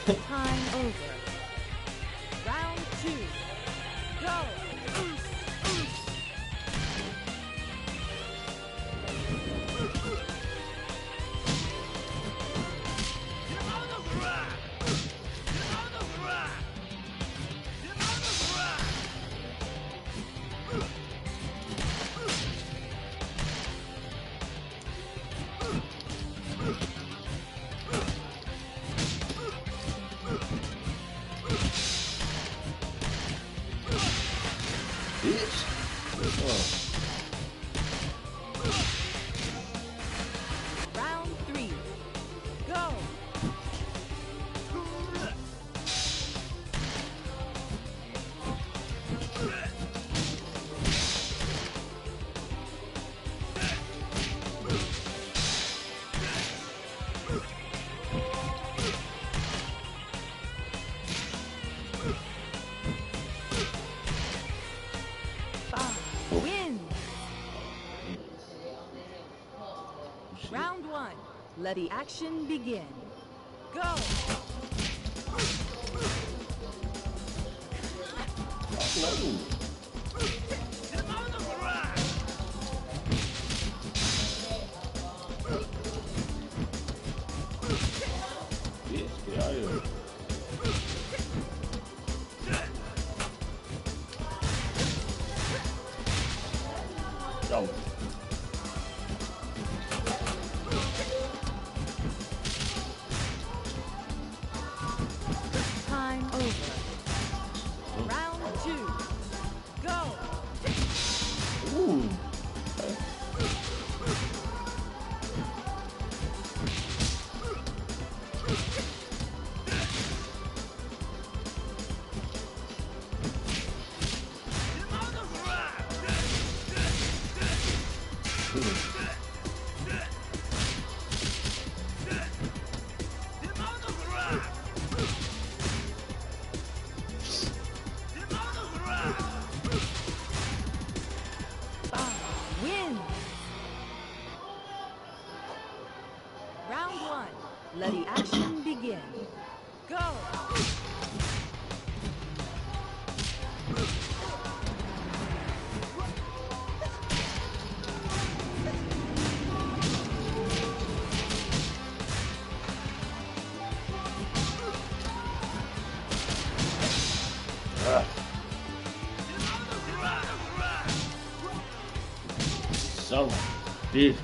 Time over. Round two. Go. Bitch. Oh. Round three. Go. Win. Round one. Let the action begin. Go. No. Bitch, get out of here. Go. Time over. Round two. Go. Ooh. Win. Round one. Let the action begin. Go. So, bitch.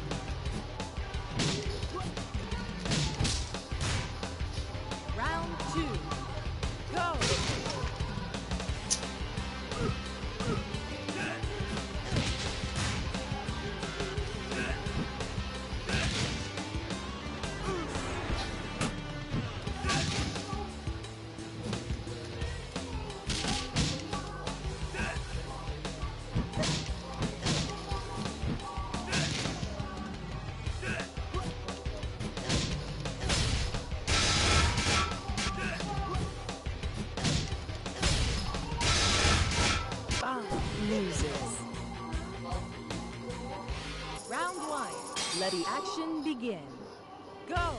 Round two. Go. Loses. Round one. Let the action begin. Go.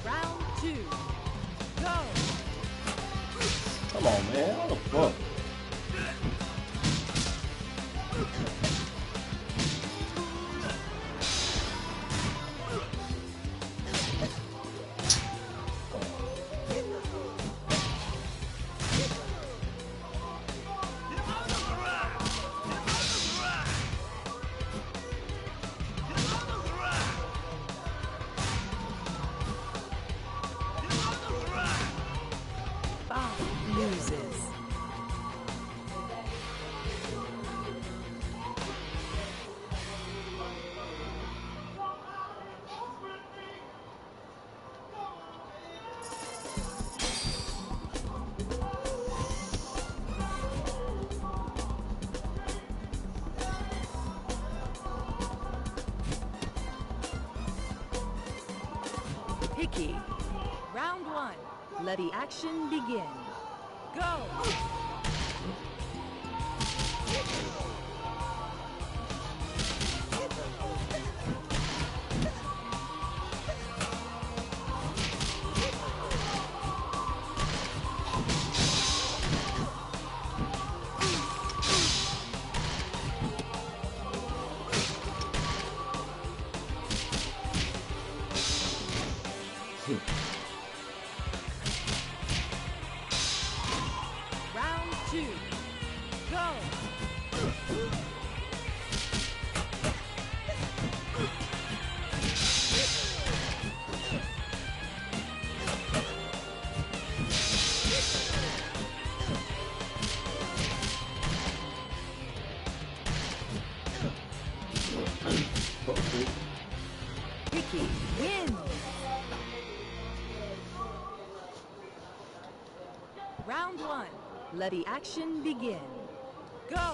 Round two. Go. Come on, man. What the fuck? Loses. Picky. Round one. Let the action begin. Go! Round two. Go! Picky wins. Round one. Let the action begin. Go!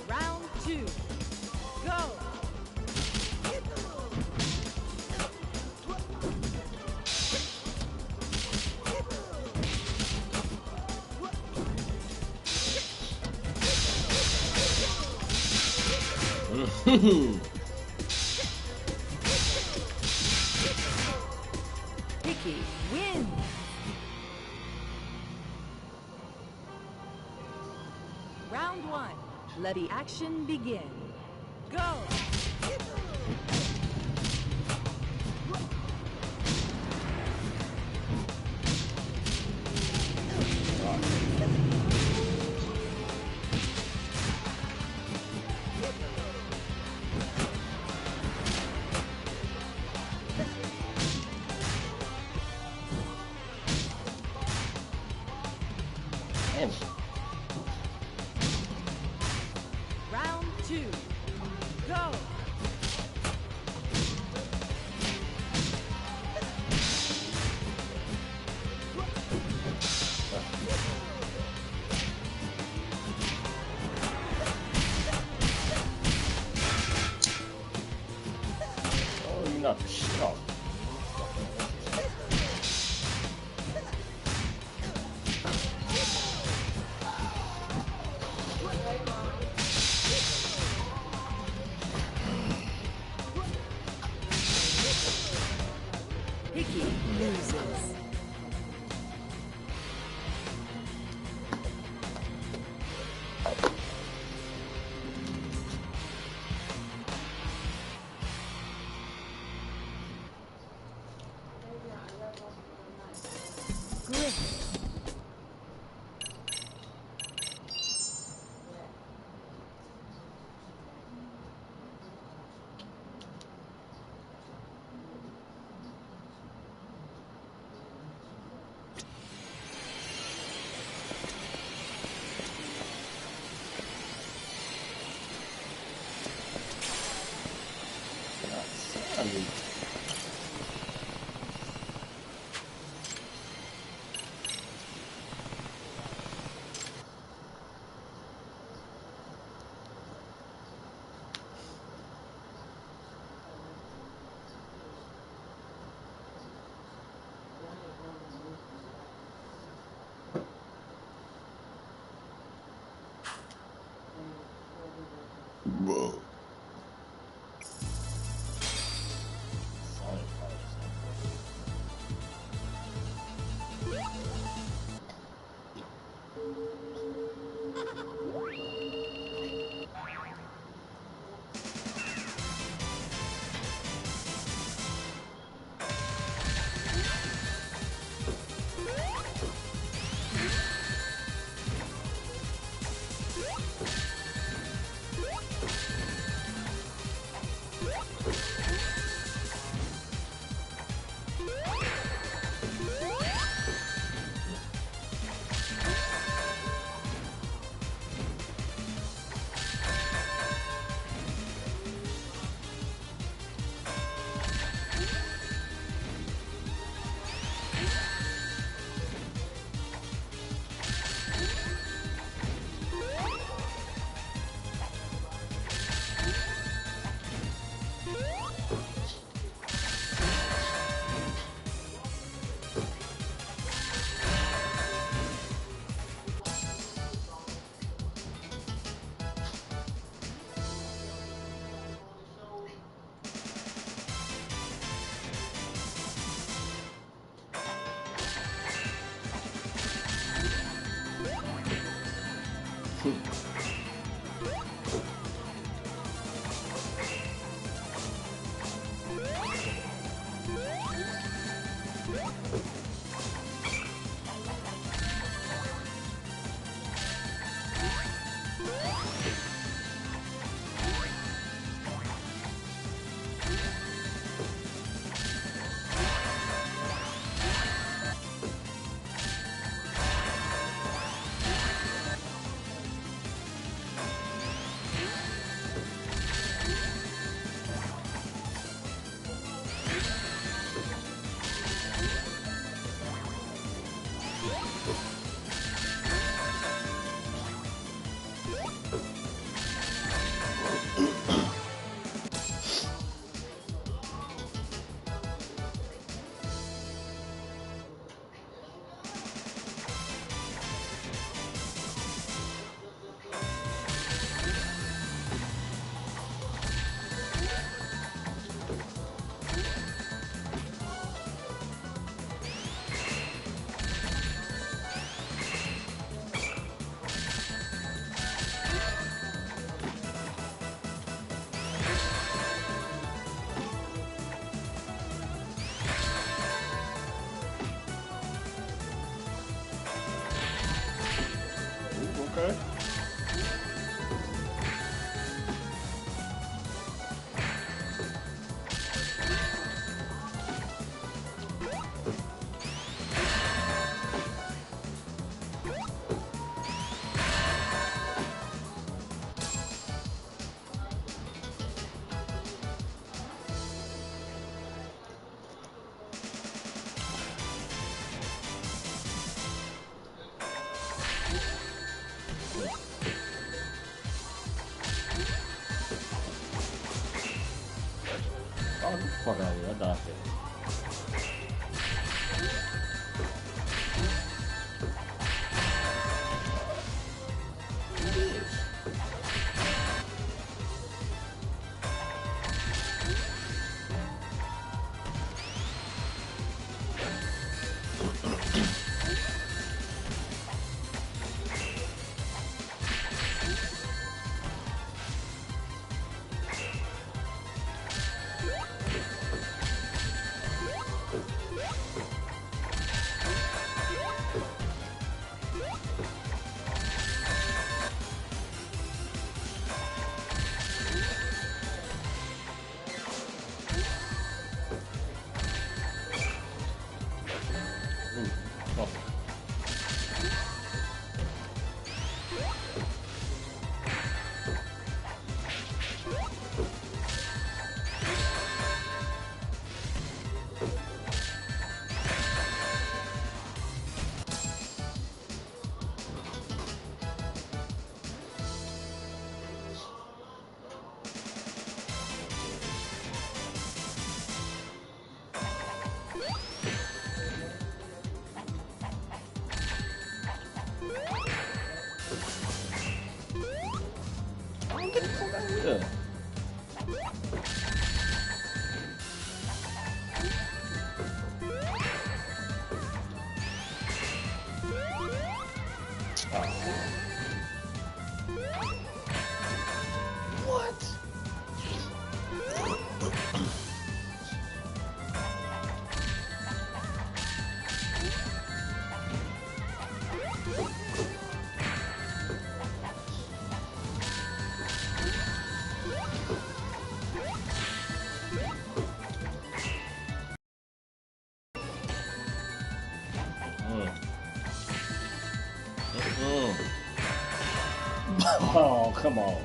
Round two. Go! Picky wins. Round one. Let the action begin. Go! Damn. Round two. Go! Oh, you knocked the shit off. Picky loses. Grit. Sandy. Whoa. Oh, get the fuck out of here. I dodged it. Yeah. Oh, come on.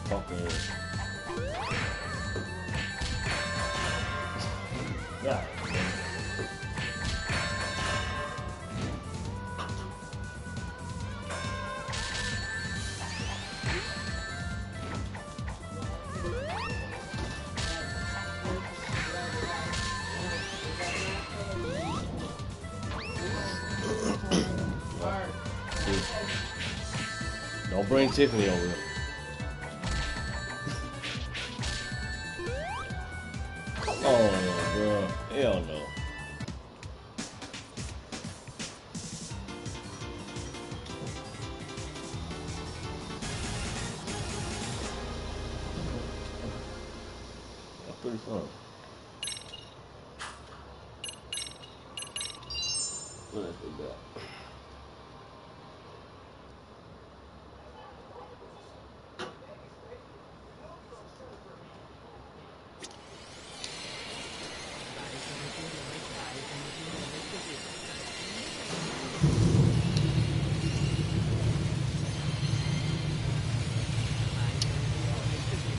Fucker. Yeah. Don't bring Tiffany over here. Come on, bro. Hell no. That's pretty fun. What else we got?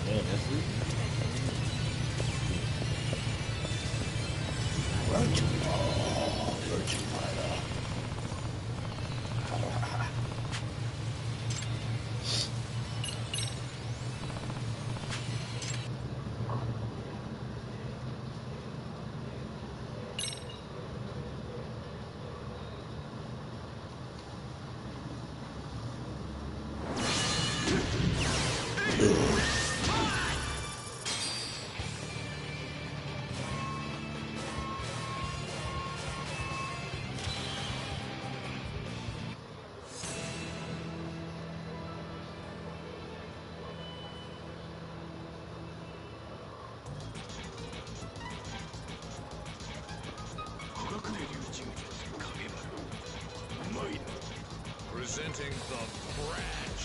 Man, that's it. Virgin Fighter. Presenting the branch.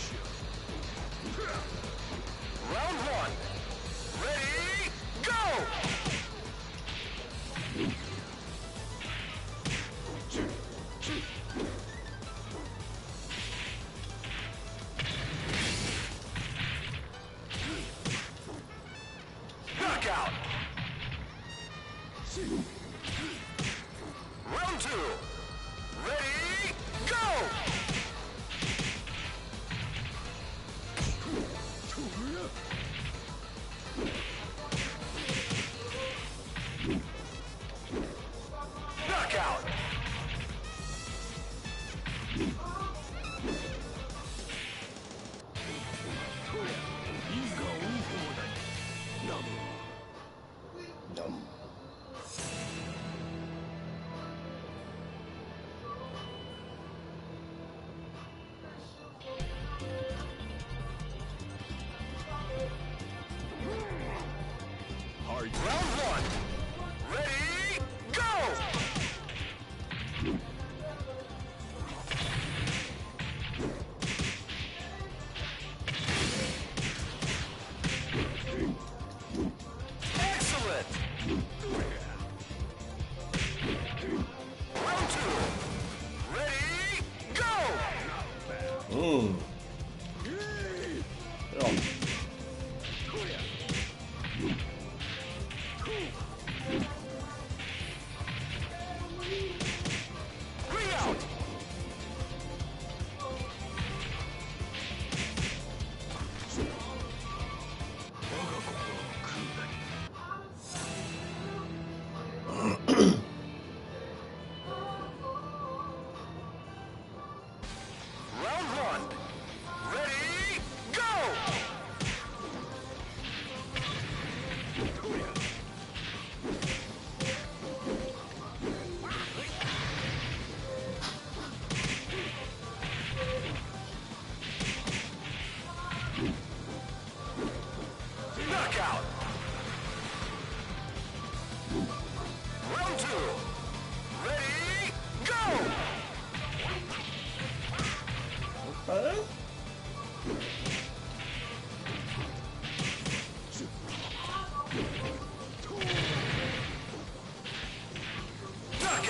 Round one. Ready, go!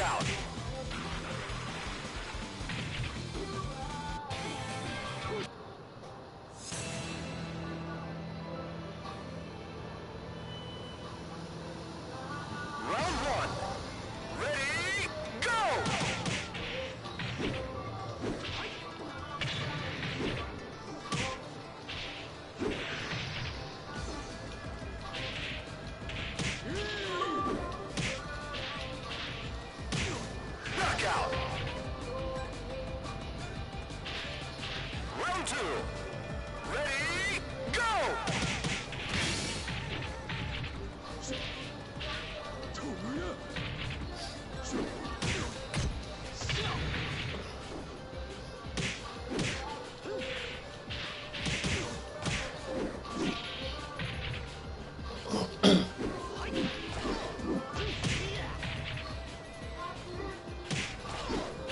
Knockout. Round one. Ready, go! Knockout. Round two. Ready, go!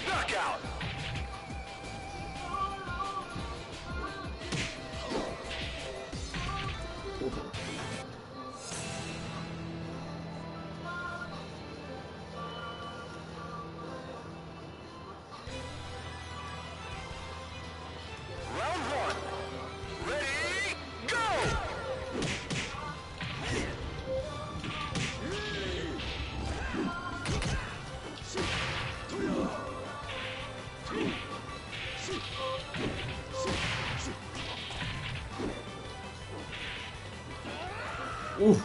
Knockout. Round one. Ready, go! Ooh.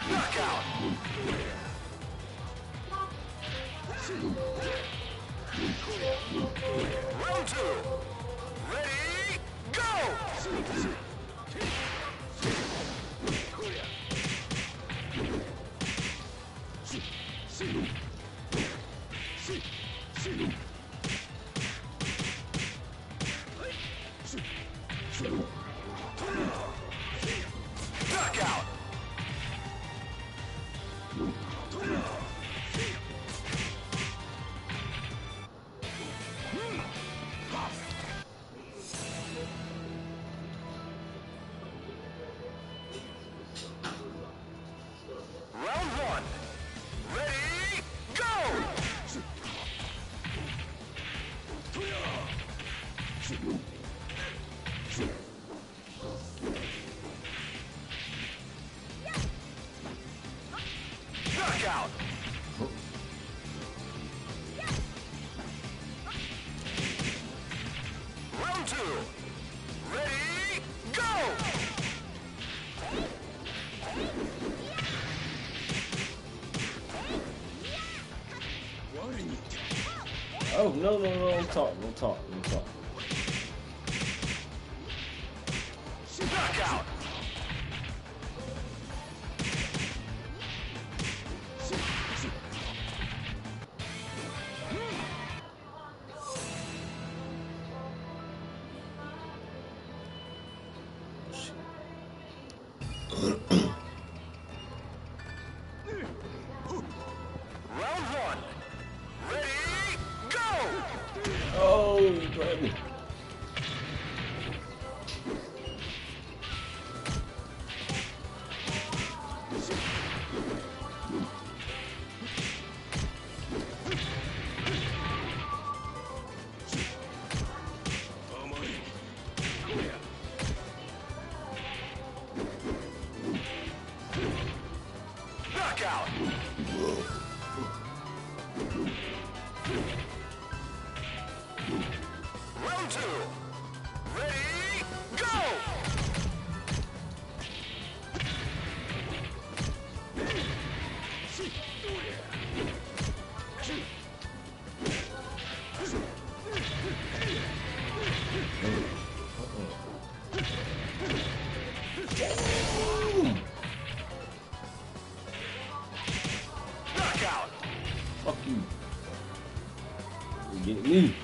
Knockout. Round two. Ready, go! Knockout. Round one. Ready, go! Knockout. Round two. Ready, go! Oh, no, don't talk, don't talk, don't talk. Knockout. Round one. Ready, go! Oh, baby. Knockout. Round two. Ready, go! Knockout. Fuck you. You get me.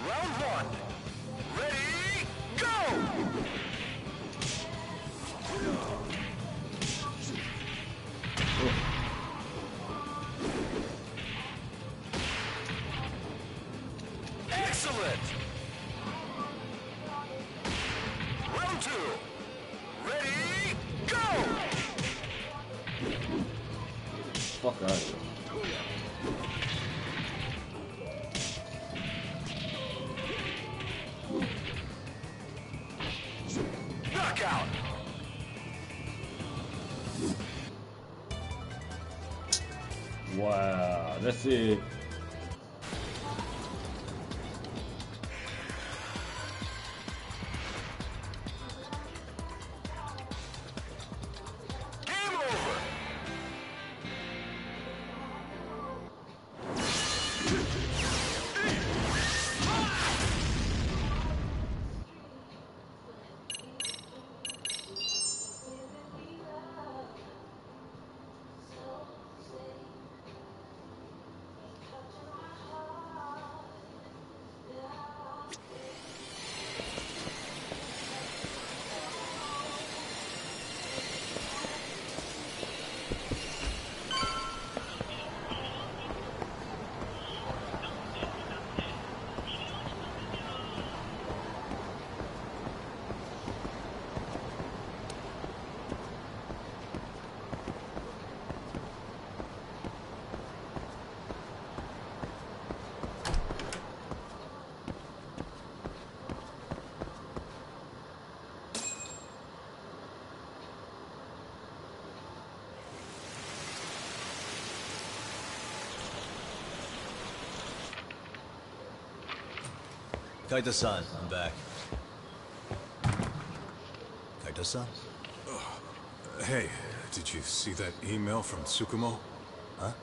Round one. Ready, go! Excellent! Round two. Ready, go! Fuck out of here. Knockout! Wow, that's it. Game over! Kaito-san, I'm back. Kaito-san? Hey, did you see that email from Tsukumo? Huh?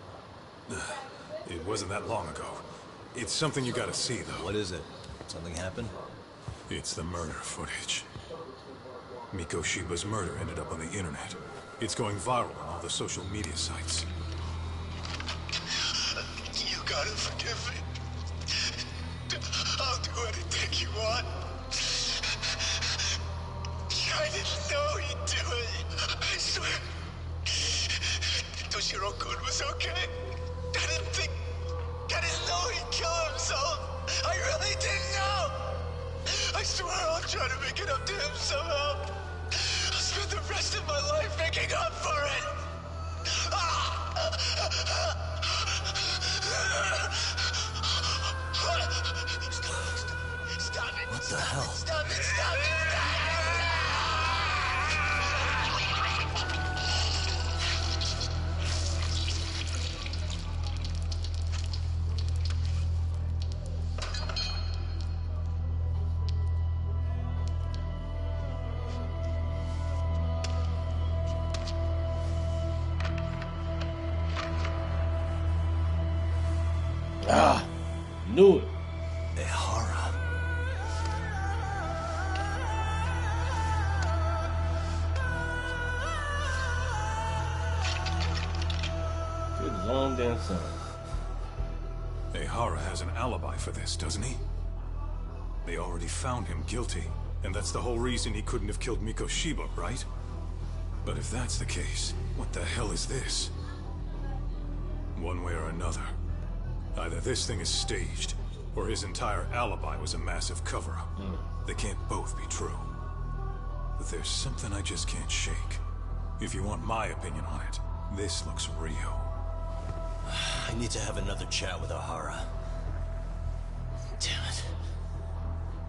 It wasn't that long ago. It's something you gotta see, though. What is it? Something happened? It's the murder footage. Miko Shiba's murder ended up on the internet. It's going viral on all the social media sites. You gotta forgive me. I'll do anything you want. I didn't know he'd do it. I swear. Toshiro-kun was okay. I didn't know he'd kill himself. I really didn't know. I swear I'll try to make it up to him somehow. I'll spend the rest of my life making up for it. Stop it. What the hell? Stop it. Stop it. Ah, knew it. Ehara. Good long damn son. Ehara has an alibi for this, doesn't he? They already found him guilty, and that's the whole reason he couldn't have killed Miko Shiba, right? But if that's the case, what the hell is this? One way or another, either this thing is staged, or his entire alibi was a massive cover-up. They can't both be true. But there's something I just can't shake. If you want my opinion on it, this looks real. I need to have another chat with Ehara. Damn it.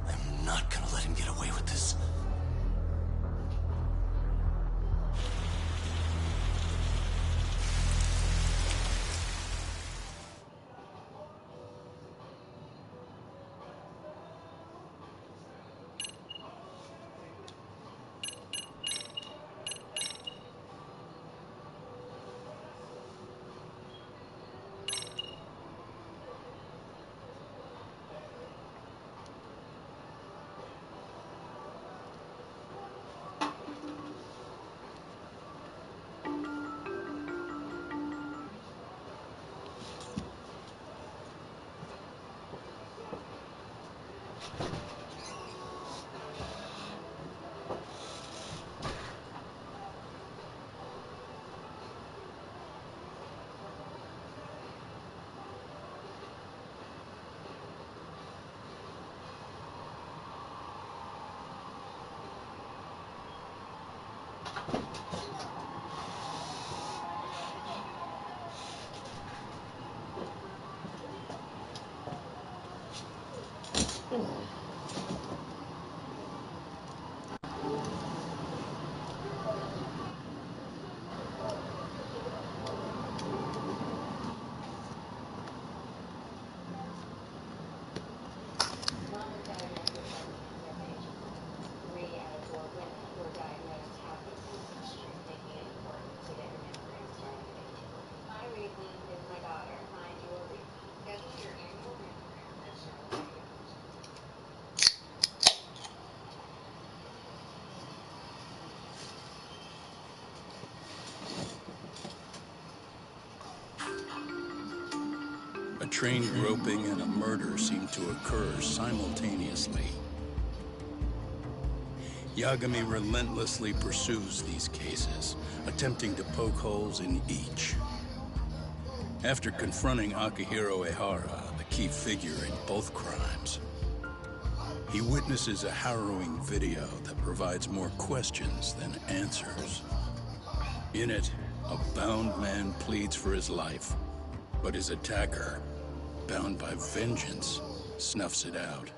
I'm not gonna let him get away with this. A train groping and a murder seem to occur simultaneously. Yagami relentlessly pursues these cases, attempting to poke holes in each. After confronting Akihiro Ehara, the key figure in both crimes, he witnesses a harrowing video that provides more questions than answers. In it, a bound man pleads for his life, but his attacker, bound by vengeance, snuffs it out.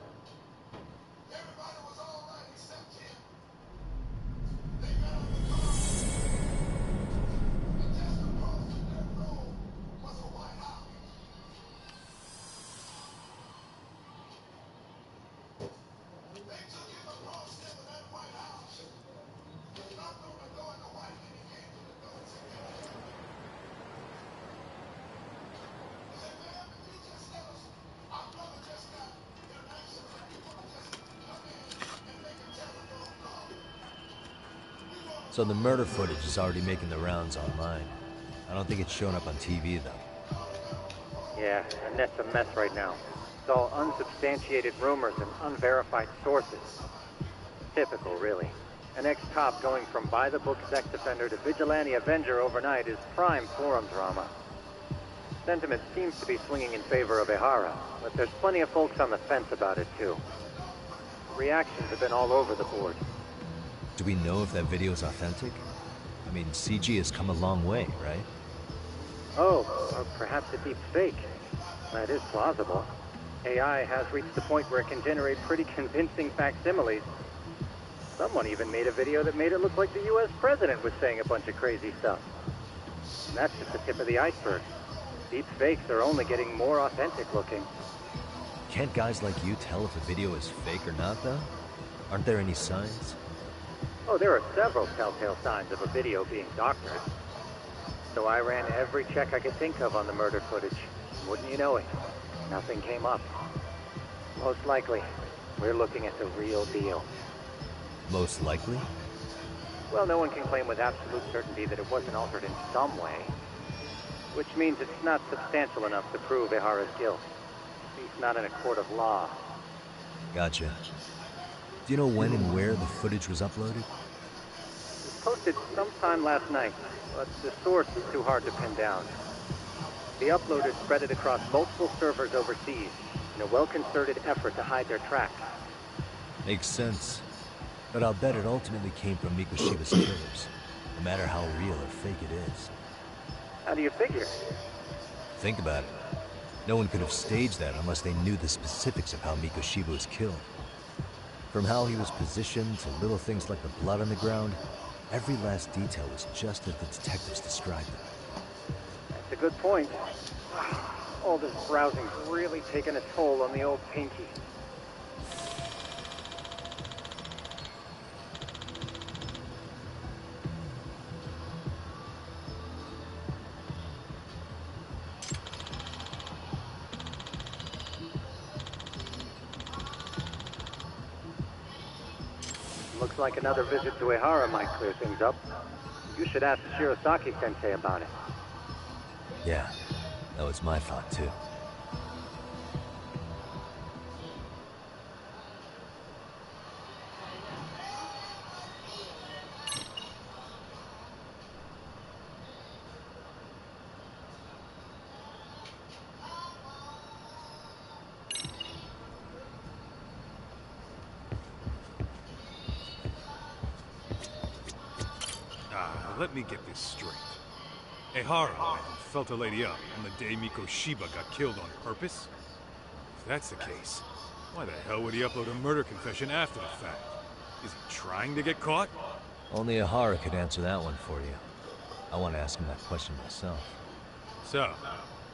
So the murder footage is already making the rounds online. I don't think it's showing up on TV, though. Yeah, the net's a mess right now. It's all unsubstantiated rumors and unverified sources. Typical, really. An ex-cop going from by-the-book sex offender to vigilante avenger overnight is prime forum drama. Sentiment seems to be swinging in favor of Ehara, but there's plenty of folks on the fence about it, too. Reactions have been all over the board. Do we know if that video is authentic? I mean, CG has come a long way, right? Oh, or perhaps a deep fake. That is plausible. AI has reached the point where it can generate pretty convincing facsimiles. Someone even made a video that made it look like the US president was saying a bunch of crazy stuff. And that's just the tip of the iceberg. Deep fakes are only getting more authentic looking. Can't guys like you tell if a video is fake or not, though? Aren't there any signs? Oh, there are several telltale signs of a video being doctored. So I ran every check I could think of on the murder footage. Wouldn't you know it? Nothing came up. Most likely, we're looking at the real deal. Most likely? Well, no one can claim with absolute certainty that it wasn't altered in some way. Which means it's not substantial enough to prove Ehara's guilt. At least not in a court of law. Gotcha. Do you know when and where the footage was uploaded? It was posted sometime last night, but the source is too hard to pin down. The uploaders spread it across multiple servers overseas in a well-concerted effort to hide their tracks. Makes sense. But I'll bet it ultimately came from Mikoshiba's killers, no matter how real or fake it is. How do you figure? Think about it. No one could have staged that unless they knew the specifics of how Mikoshiba was killed. From how he was positioned to little things like the blood on the ground, every last detail was just as the detectives described it. That's a good point. All this browsing's really taken a toll on the old pinky. Looks like another visit to Ehara might clear things up. You should ask Shirosaki-sensei about it. Yeah, that was my thought too. Now let me get this straight. Ehara went and felt a lady up on the day Mikoshiba got killed on purpose? If that's the case, why the hell would he upload a murder confession after the fact? Is he trying to get caught? Only Ehara could answer that one for you. I want to ask him that question myself. So,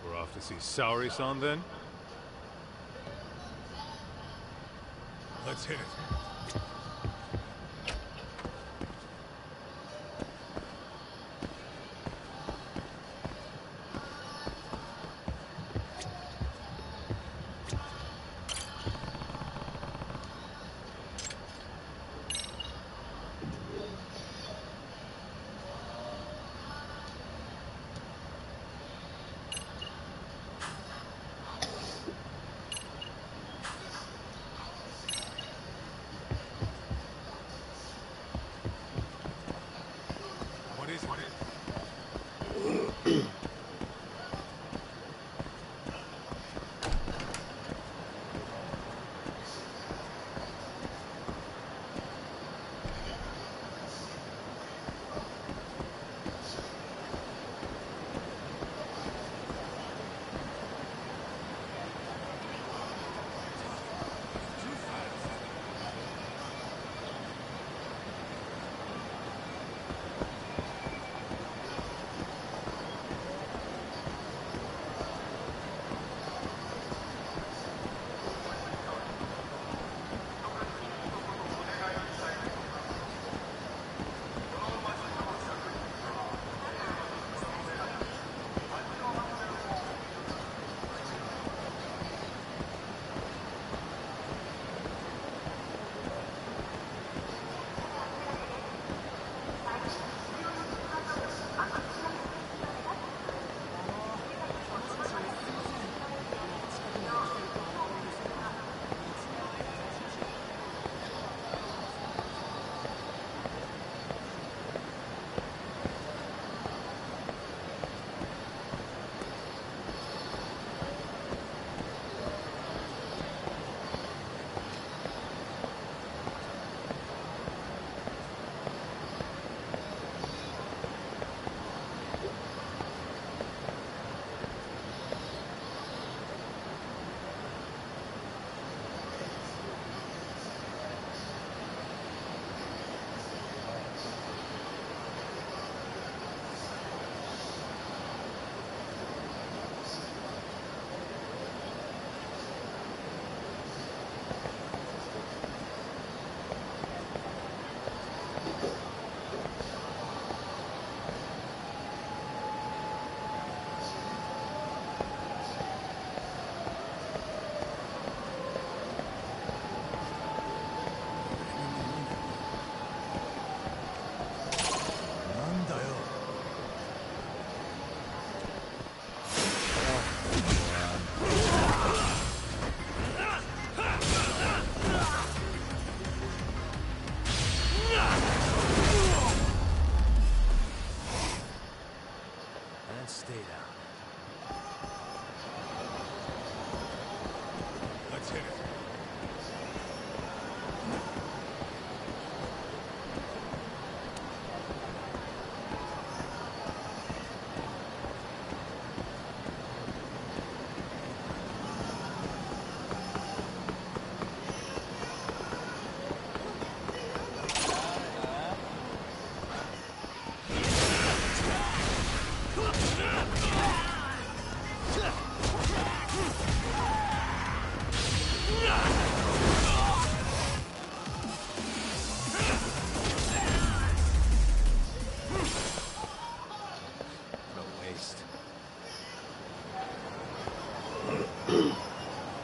we're off to see Saori-san then? Let's hit it. Stay down. Let's hit it.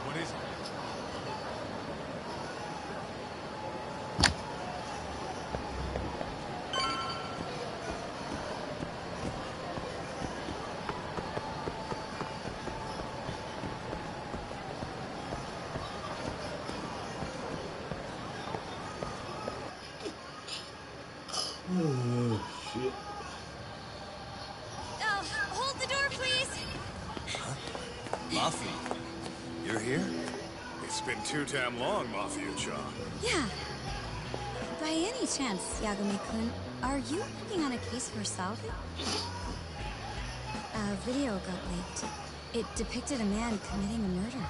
What is it? Oh, shit. Hold the door, please. Mafia, you're here? It's been too damn long, Mafia-chan. Yeah. By any chance, Yagami-kun, are you working on a case for salvage? A video got leaked. It depicted a man committing a murder.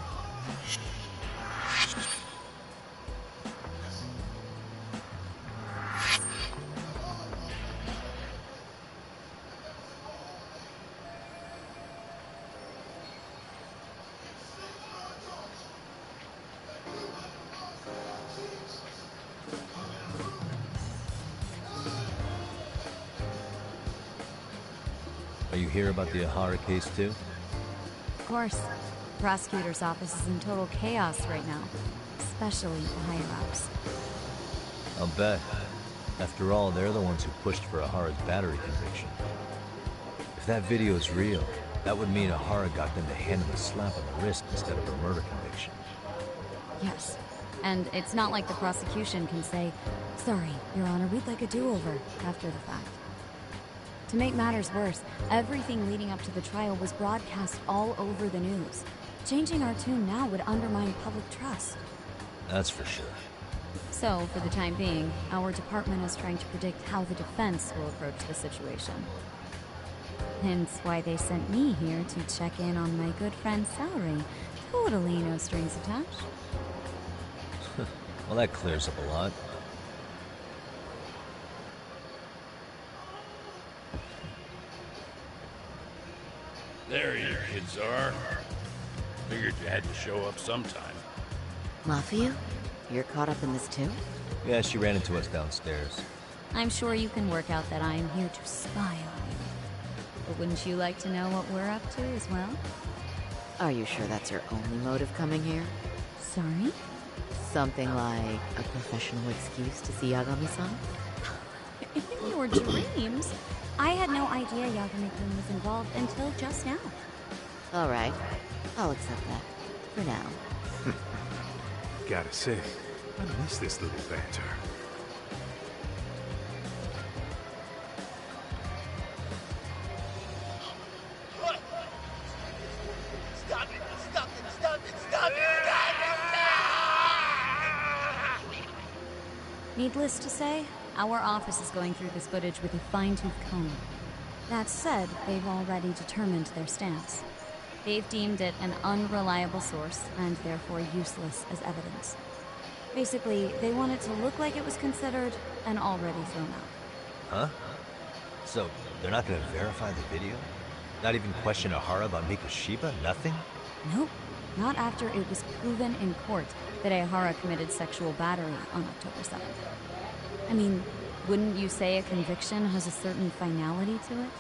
Are you here about the Ahara case too? Of course. The prosecutor's office is in total chaos right now, especially the higher-ups. I'll bet. After all, they're the ones who pushed for Ahara's battery conviction. If that video is real, that would mean Ahara got them to hand him a slap on the wrist instead of a murder conviction. Yes. And it's not like the prosecution can say, "Sorry, Your Honor, we'd like a do-over," after the fact. To make matters worse, everything leading up to the trial was broadcast all over the news. Changing our tune now would undermine public trust. That's for sure. So, for the time being, our department is trying to predict how the defense will approach the situation. Hence why they sent me here to check in on my good friend's salary. Totally no strings attached. Well, that clears up a lot. There you kids are. Figured you had to show up sometime. Mafia? You're caught up in this too? Yeah, she ran into us downstairs. I'm sure you can work out that I'm here to spy on you. But wouldn't you like to know what we're up to as well? Are you sure that's your only motive coming here? Sorry? Something like a professional excuse to see Yagami-san? In your dreams? I had no idea Yagami-kun was involved until just now. Alright, I'll accept that. For now. Gotta say, I miss this little banter. Stop it! Stop it! Stop it! Stop it! Needless to say, our office is going through this footage with a fine-tooth comb. That said, they've already determined their stance. They've deemed it an unreliable source, and therefore useless as evidence. Basically, they want it to look like it was considered and already thrown out. Huh? So, they're not gonna verify the video? Not even question Ahara about Mikoshiba? Nothing? Nope. Not after it was proven in court that Ahara committed sexual battery on October 7th. I mean, wouldn't you say a conviction has a certain finality to it?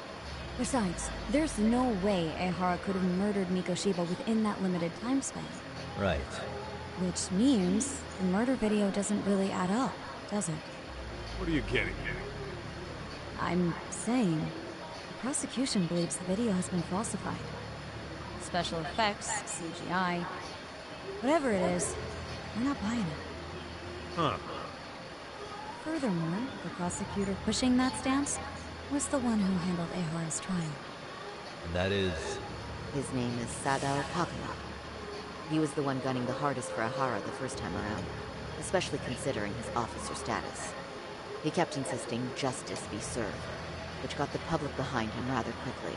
Besides, there's no way Ahara could have murdered Mikoshiba within that limited time span. Right. Which means the murder video doesn't really add up, does it? What are you getting at? I'm saying the prosecution believes the video has been falsified. Special effects, CGI, whatever it is, we're not buying it. Huh. Furthermore, the prosecutor pushing that stance was the one who handled Ahara's trial. That is... His name is Sadao Takano. He was the one gunning the hardest for Ahara the first time around, especially considering his officer status. He kept insisting justice be served, which got the public behind him rather quickly.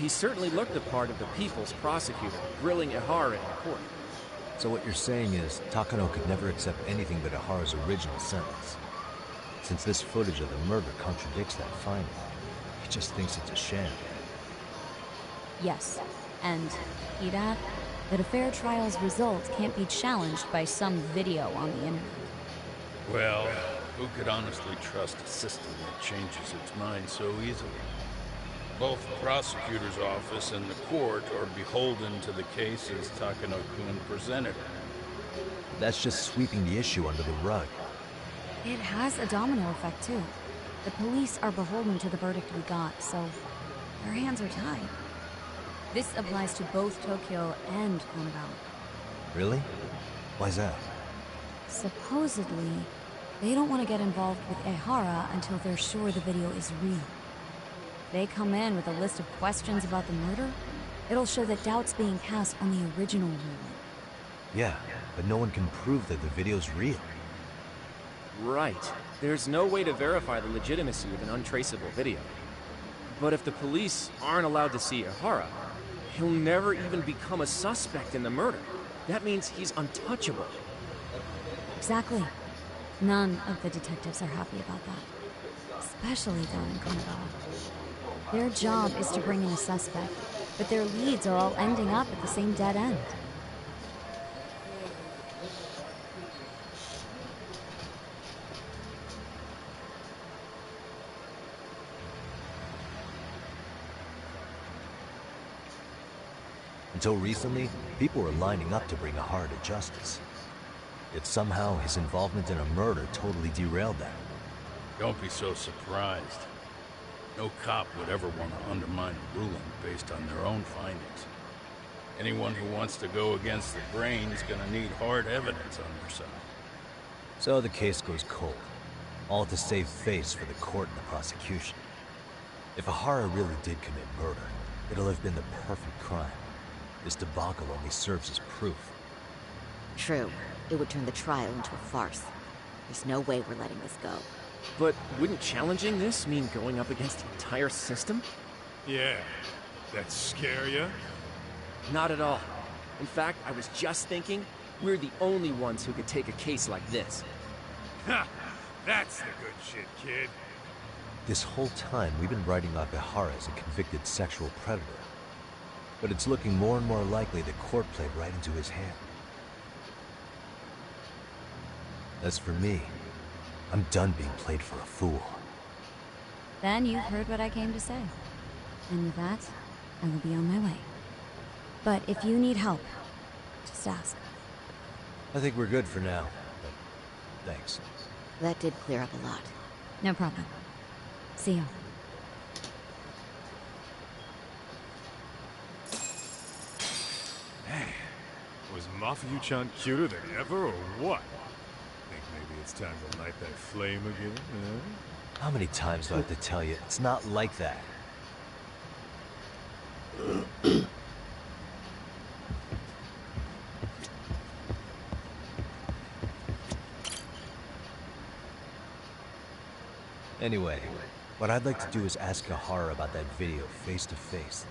He certainly looked the part of the people's prosecutor, grilling Ahara in court. So what you're saying is, Takano could never accept anything but Ahara's original sentence. Since this footage of the murder contradicts that finding, he just thinks it's a sham. Yes, and he'd add that a fair trial's results can't be challenged by some video on the internet. Well, who could honestly trust a system that changes its mind so easily? Both the prosecutor's office and the court are beholden to the cases Takano-kun presented. That's just sweeping the issue under the rug. It has a domino effect, too. The police are beholden to the verdict we got, so their hands are tied. This applies to both Tokyo and Kanagawa. Really? Why's that? Supposedly, they don't want to get involved with Ehara until they're sure the video is real. They come in with a list of questions about the murder, it'll show that doubt's being cast on the original ruling. Yeah, but no one can prove that the video's real. Right. There's no way to verify the legitimacy of an untraceable video. But if the police aren't allowed to see Ihara, he'll never even become a suspect in the murder. That means he's untouchable. Exactly. None of the detectives are happy about that. Especially down in Kanagawa. Their job is to bring in a suspect, but their leads are all ending up at the same dead end. Until recently, people were lining up to bring Ihara to justice. Yet somehow his involvement in a murder totally derailed that. Don't be so surprised. No cop would ever want to undermine a ruling based on their own findings. Anyone who wants to go against the grain is gonna need hard evidence on their side. So the case goes cold, all to save face for the court and the prosecution. If Ihara really did commit murder, it'll have been the perfect crime. This debacle only serves as proof. True. It would turn the trial into a farce. There's no way we're letting this go. But wouldn't challenging this mean going up against the entire system? Yeah. That scare ya? Not at all. In fact, I was just thinking, we're the only ones who could take a case like this. Ha! That's the good shit, kid. This whole time, we've been writing off Ihara as a convicted sexual predator. But it's looking more and more likely the court played right into his hand. As for me, I'm done being played for a fool. Then you've heard what I came to say. And with that, I will be on my way. But if you need help, just ask. I think we're good for now, but thanks. That did clear up a lot. No problem. See you. Man, was Mafuyu-chan cuter than ever, or what? Think maybe it's time to light that flame again, huh? How many times do I have to tell you, it's not like that? Anyway, what I'd like to do is ask Ihara about that video face to face.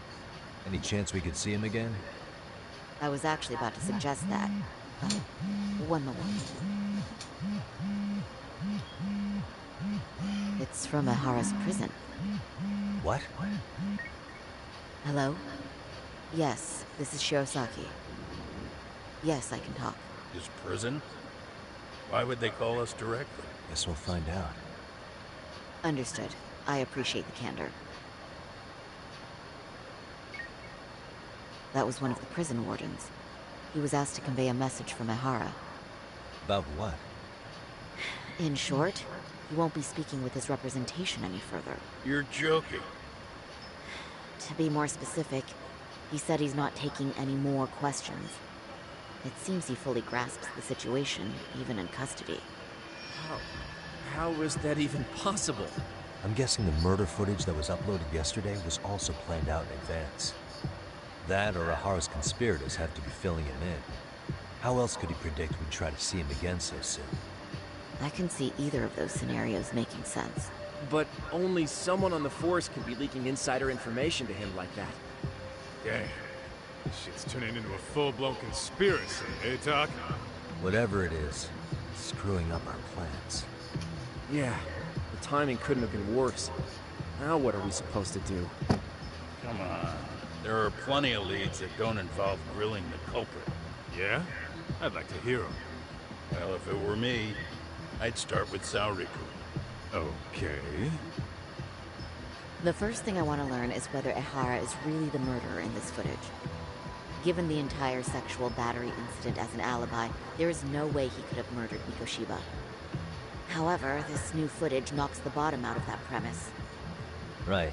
Any chance we could see him again? I was actually about to suggest that. One moment. It's from Ihara's prison. What? Hello? Yes, this is Shirosaki. Yes, I can talk. His prison? Why would they call us directly? Guess we'll find out. Understood. I appreciate the candor. That was one of the prison wardens. He was asked to convey a message from Ihara. About what? In short, he won't be speaking with his representation any further. You're joking. To be more specific, he said he's not taking any more questions. It seems he fully grasps the situation, even in custody. How is that even possible? I'm guessing the murder footage that was uploaded yesterday was also planned out in advance. That or Ihara's conspirators have to be filling him in. How else could he predict we'd try to see him again so soon? I can see either of those scenarios making sense. But only someone on the force could be leaking insider information to him like that. Damn. This shit's turning into a full-blown conspiracy, eh, Doc? Whatever it is, it's screwing up our plans. Yeah, the timing couldn't have been worse. Now what are we supposed to do? Come on. There are plenty of leads that don't involve grilling the culprit. Yeah? I'd like to hear them. Well, if it were me, I'd start with Saoriku. Okay. The first thing I want to learn is whether Ihara is really the murderer in this footage. Given the entire sexual battery incident as an alibi, there is no way he could have murdered Mikoshiba. However, this new footage knocks the bottom out of that premise. Right.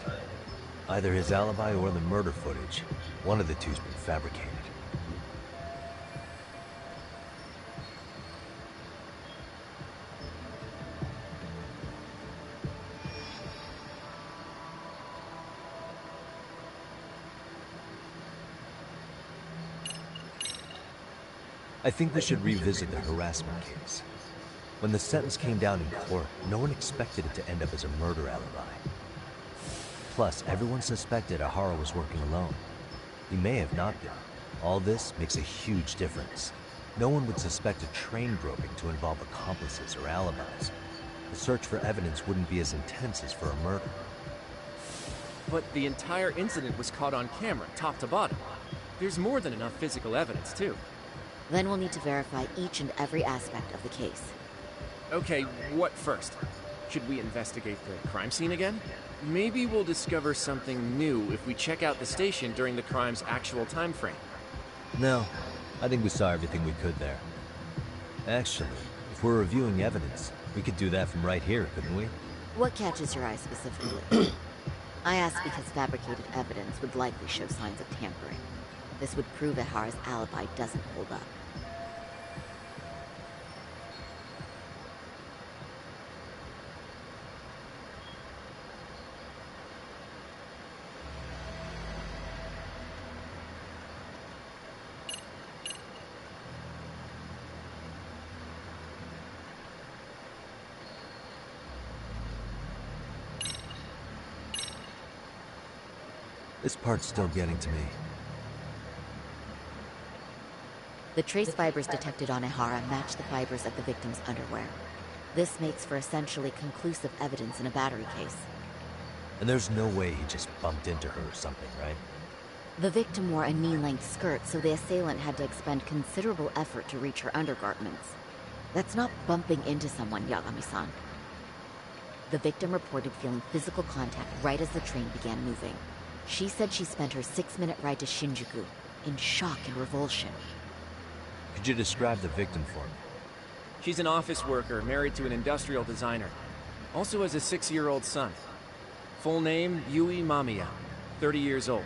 Either his alibi or the murder footage. One of the two's been fabricated. I think we should revisit the harassment case. When the sentence came down in court, no one expected it to end up as a murder alibi. Plus, everyone suspected Ahara was working alone. He may have not been. All this makes a huge difference. No one would suspect a train groping to involve accomplices or alibis. The search for evidence wouldn't be as intense as for a murder. But the entire incident was caught on camera, top to bottom. There's more than enough physical evidence, too. Then we'll need to verify each and every aspect of the case. Okay, what first? Should we investigate the crime scene again? Maybe we'll discover something new if we check out the station during the crime's actual time frame. No, I think we saw everything we could there. Actually, if we're reviewing evidence, we could do that from right here, couldn't we? What catches your eye specifically? I ask because fabricated evidence would likely show signs of tampering. This would prove Ahara's alibi doesn't hold up. This part's still getting to me. The trace fibers detected on Ahara match the fibers of the victim's underwear. This makes for essentially conclusive evidence in a battery case. And there's no way he just bumped into her or something, right? The victim wore a knee-length skirt, so the assailant had to expend considerable effort to reach her undergarments. That's not bumping into someone, Yagami-san. The victim reported feeling physical contact right as the train began moving. She said she spent her 6-minute ride to Shinjuku in shock and revulsion. Could you describe the victim for me? She's an office worker married to an industrial designer. Also has a 6-year-old son. Full name, Yui Mamiya, 30 years old.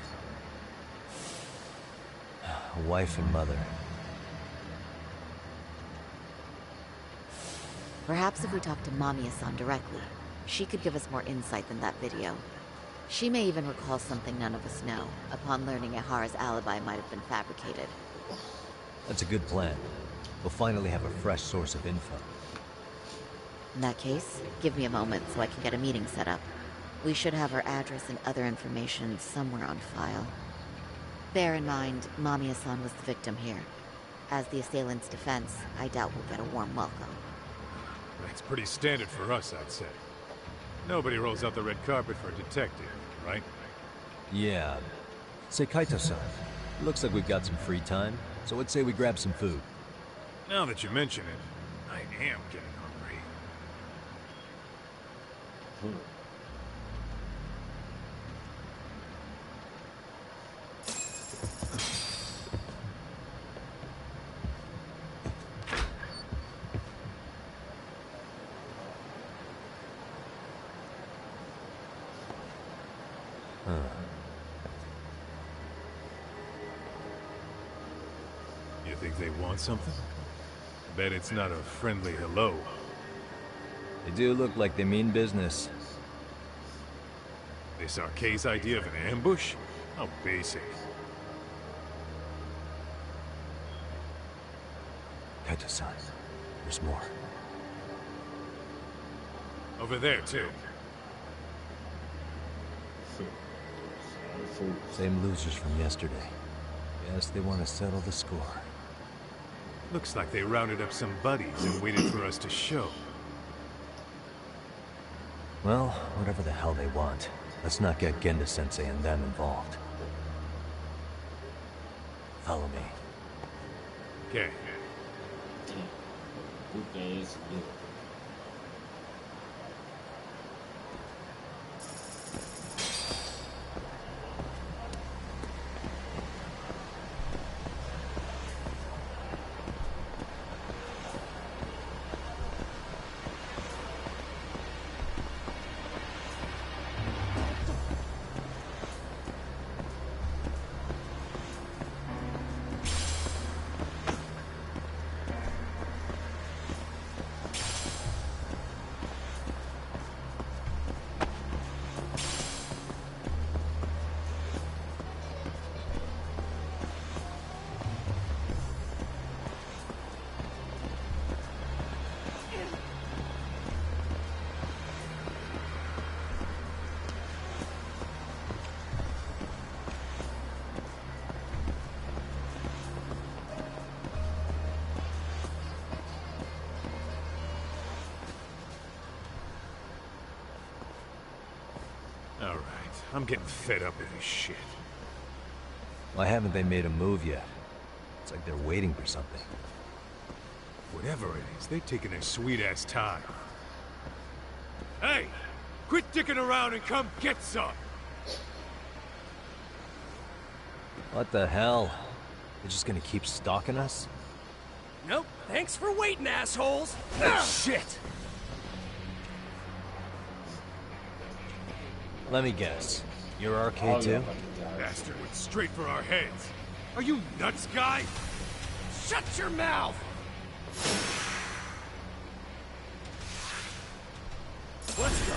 A wife and mother. Perhaps if we talk to Mamiya-san directly, she could give us more insight than that video. She may even recall something none of us know, upon learning Ahara's alibi might have been fabricated. That's a good plan. We'll finally have a fresh source of info. In that case, give me a moment so I can get a meeting set up. We should have her address and other information somewhere on file. Bear in mind, Mamiya-san was the victim here. As the assailant's defense, I doubt we'll get a warm welcome. That's pretty standard for us, I'd say. Nobody rolls out the red carpet for a detective, right? Yeah. Say, Kaito-san, looks like we've got some free time, so I'd say we grab some food. Now that you mention it, I am getting hungry. You think they want something? Bet it's not a friendly hello. They do look like they mean business. This Arcade's idea of an ambush? How basic. Kaito-san, there's more. Over there, too. Same losers from yesterday. Guess they want to settle the score. Looks like they rounded up some buddies and waited for us to show. Well, whatever the hell they want, let's not get Genda-sensei and them involved. Follow me. Okay. I'm getting fed up with this shit. Why haven't they made a move yet? It's like they're waiting for something. Whatever it is, they're taking their sweet-ass time. Hey! Quit dicking around and come get some! What the hell? They're just gonna keep stalking us? Nope. Thanks for waiting, assholes! Shit! Let me guess. You're arcade too? Bastard went straight for our heads. Are you nuts, guy? Shut your mouth! Let's go.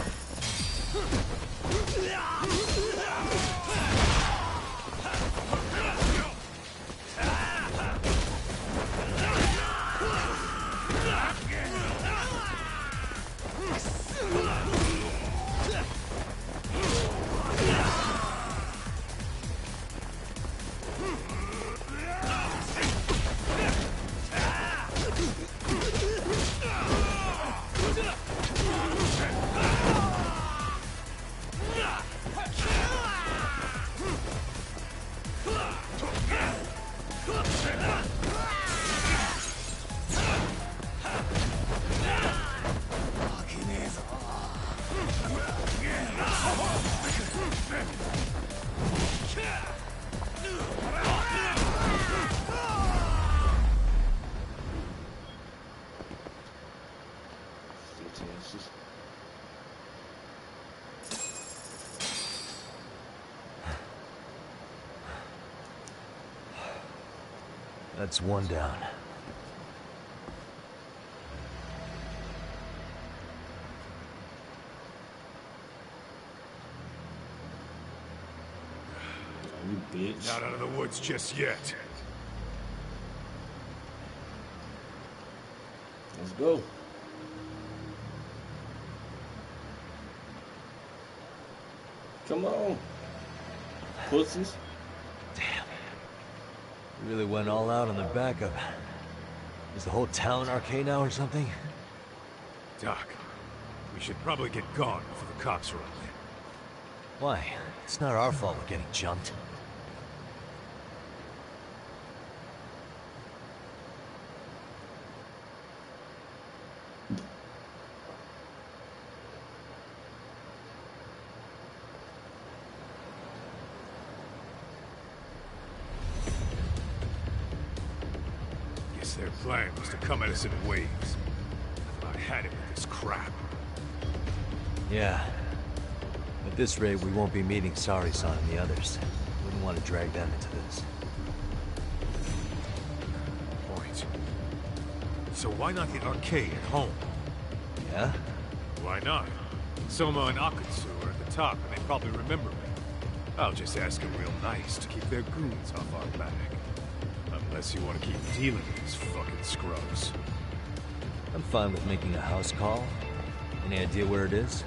That's one down. You bitch. Not out of the woods just yet. Let's go. Come on. Pussies. You really went all out on the backup. Is the whole town arcade now or something? Doc, we should probably get gone before the cops roll in. Why? It's not our fault we're getting jumped. Guess their plan was to come at us in waves. I had it with this crap. Yeah. At this rate, we won't be meeting Sari-san and the others. Wouldn't want to drag them into this. Point. So why not the arcade at home? Yeah? Why not? Soma and Akutsu are at the top, and they probably remember me. I'll just ask them real nice to keep their goons off our back. Unless you want to keep dealing with these fucking scrubs. I'm fine with making a house call. Any idea where it is?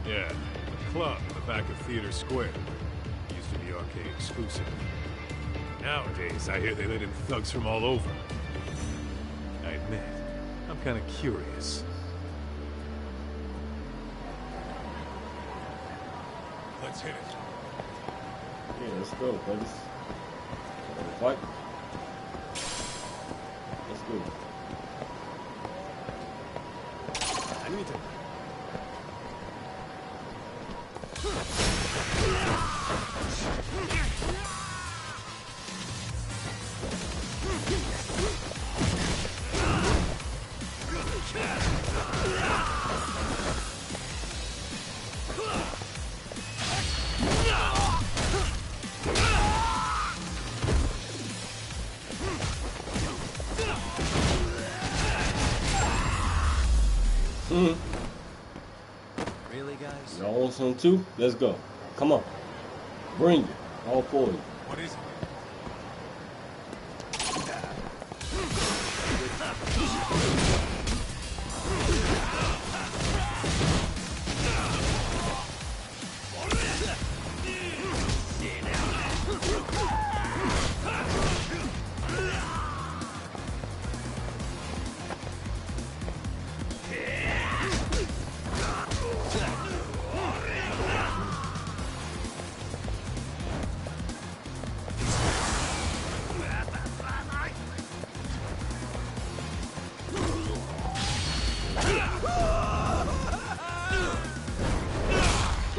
Yeah, the club in the back of Theater Square. Used to be arcade exclusive. Nowadays, I hear they let in thugs from all over. I admit, I'm kind of curious. Let's hit it. Yeah, let's go, buddies. Wanna fight? Let's go. I need to. Really, guys? Y'all want some too? Let's go. Come on. Bring it. All for you. What is it?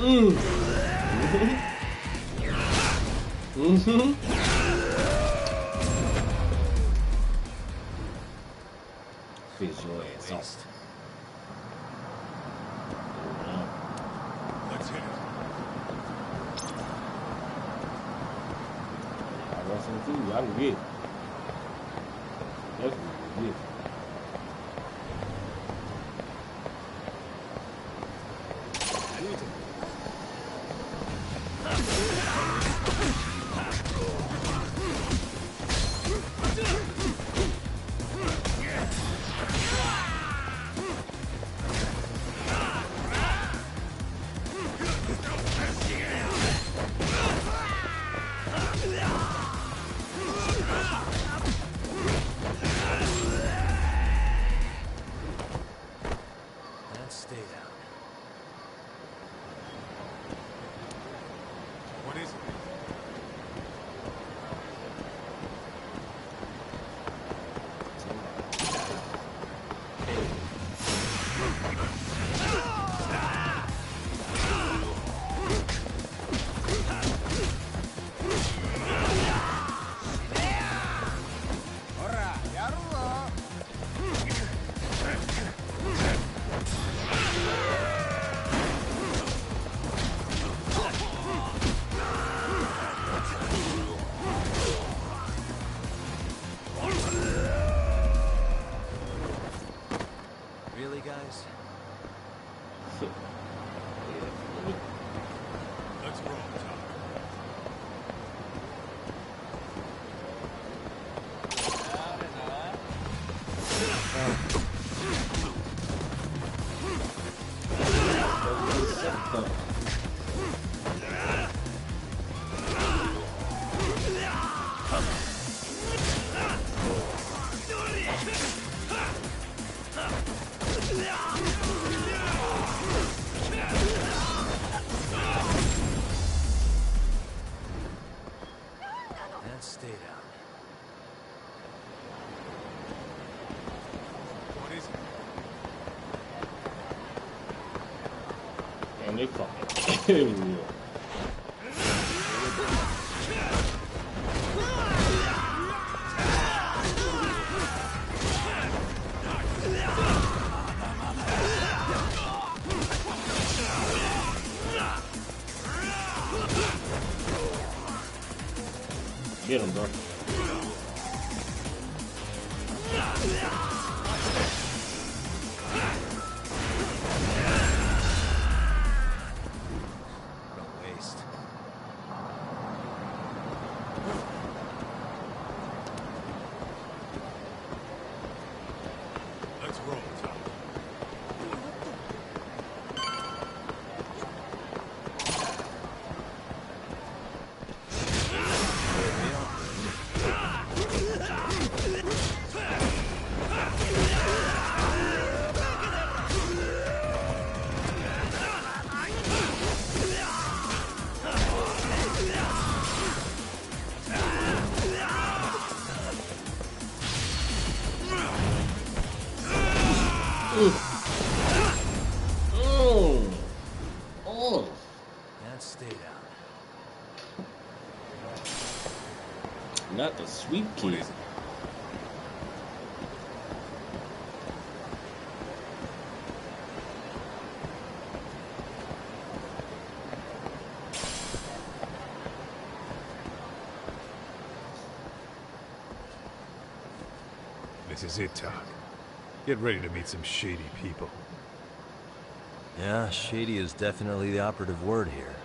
Fizz your ass off. Let's hit it. I want some food. I can get it. Definitely can get it. Stay down. What is it? Really, guys? Let's roll, Tom. And stay down. What is it? And they fucking kill you. Get him, bro. What a waste. Let's roll, Tom. And stay down. Not the sweet kid. This is it, Todd. Get ready to meet some shady people. Yeah, shady is definitely the operative word here.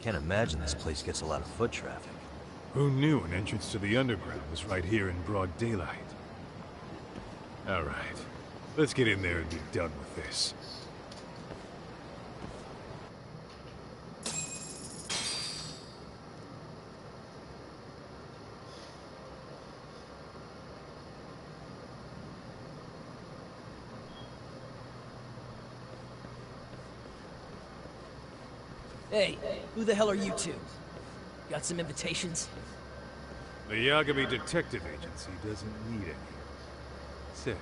Can't imagine this place gets a lot of foot traffic. Who knew an entrance to the underground was right here in broad daylight? Alright, let's get in there and be done with this. Hey, who the hell are you two? Got some invitations? The Yagami Detective Agency doesn't need any. Say,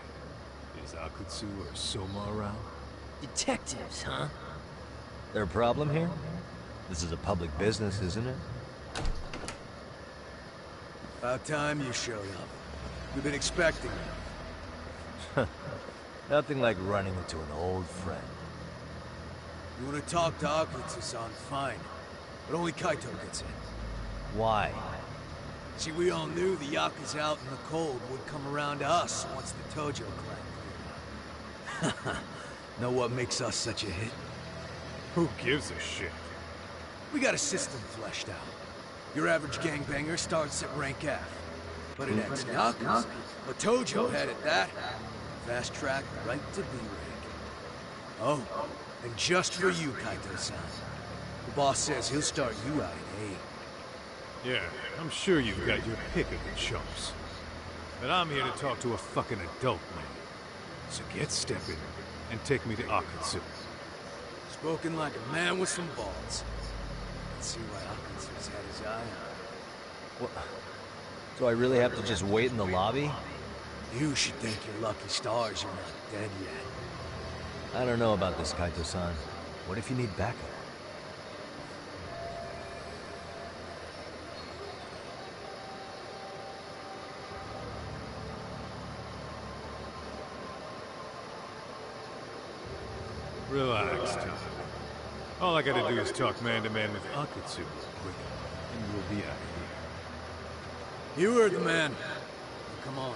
is Akutsu or Soma around? Detectives, huh? There a problem here? This is a public business, isn't it? About time you showed up. We've been expecting you. Nothing like running into an old friend. You want to talk to Akutsu-san, fine. But only Kaito gets in. Why? See, we all knew the Yakuza out in the cold would come around to us once the Tojo clan cleared up. Know what makes us such a hit? Who gives a shit? We got a system fleshed out. Your average gangbanger starts at rank F. But it ends in Yakuza. A Tojo head at that. Fast track right to B rank. Oh, and just for you, Kaito-san. The boss says he'll start you out at A. Yeah, I'm sure you've got your pick of the chumps. But I'm here to talk to a fucking adult man. So get stepping and take me to Akutsu. Spoken like a man with some balls. Let's see why Akutsu's had his eye on. What? So I really have to just wait in the lobby? You should thank your lucky stars you're not dead yet. I don't know about this, Kaito-san. What if you need backup? Relax, Tom. All I gotta do is talk man-to-man with Akutsu real quick, and we'll be out of here. You heard the man. Come on.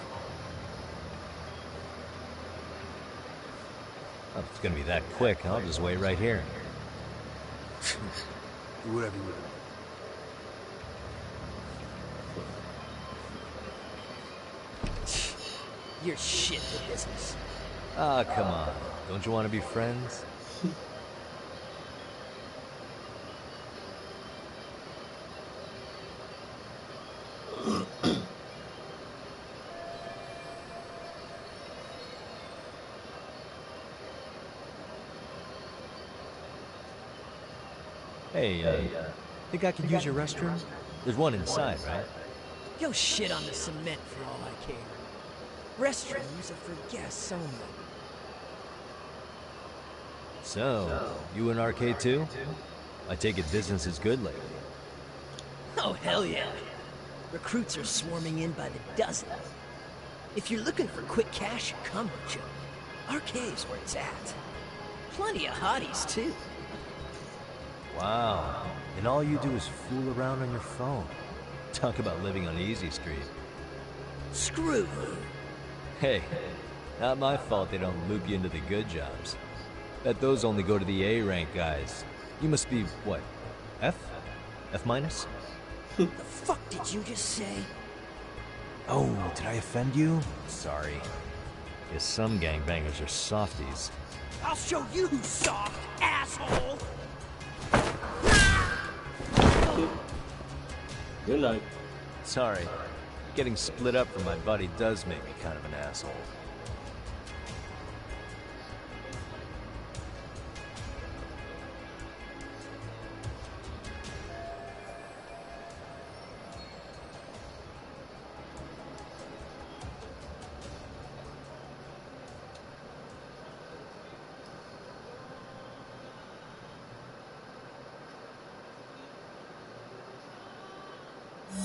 Oh, if it's gonna be that quick, I'll just wait right here. Do whatever you want. You're shit for business. Ah, come on. Don't you want to be friends? Hey, think I could use your restroom? There's one inside, right? Go shit on the cement for all I care. Restrooms are for guests only. So, you in arcade too? I take it business is good lately. Oh, hell yeah. Recruits are swarming in by the dozen. If you're looking for quick cash, come, Joe. Arcade's where it's at. Plenty of hotties, too. Wow. And all you do is fool around on your phone. Talk about living on Easy Street. Screw you. Hey, not my fault they don't loop you into the good jobs. Bet those only go to the A-rank guys. You must be, what, F? F minus? The fuck did you just say? Oh, did I offend you? Sorry. Guess some gangbangers are softies. I'll show you who's soft, asshole! Good night. Sorry. Getting split up from my buddy does make me kind of an asshole.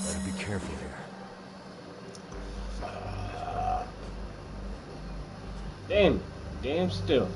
Better be careful here. Damn still.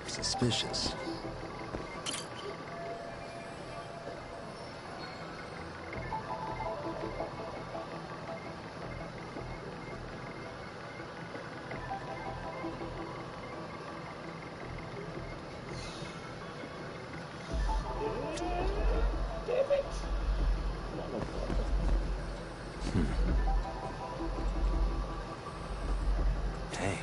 Suspicious. Hey.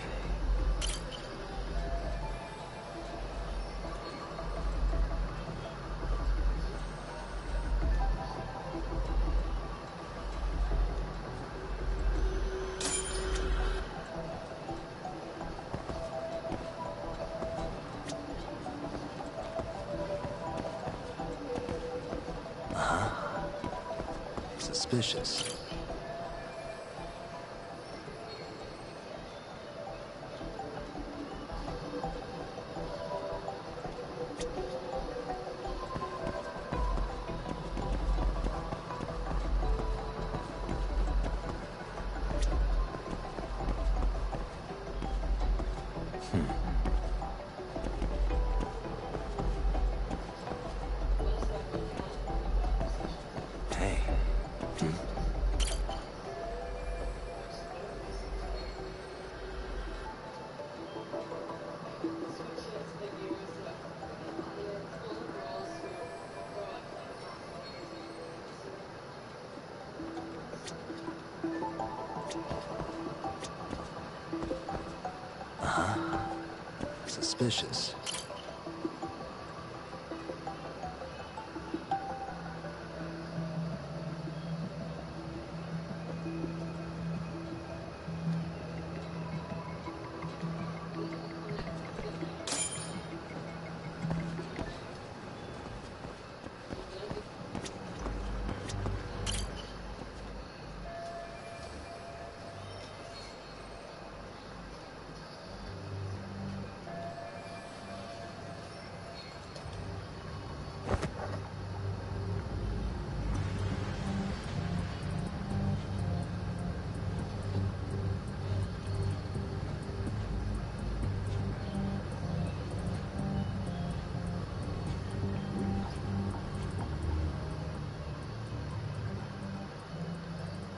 Suspicious. Hey. Suspicious.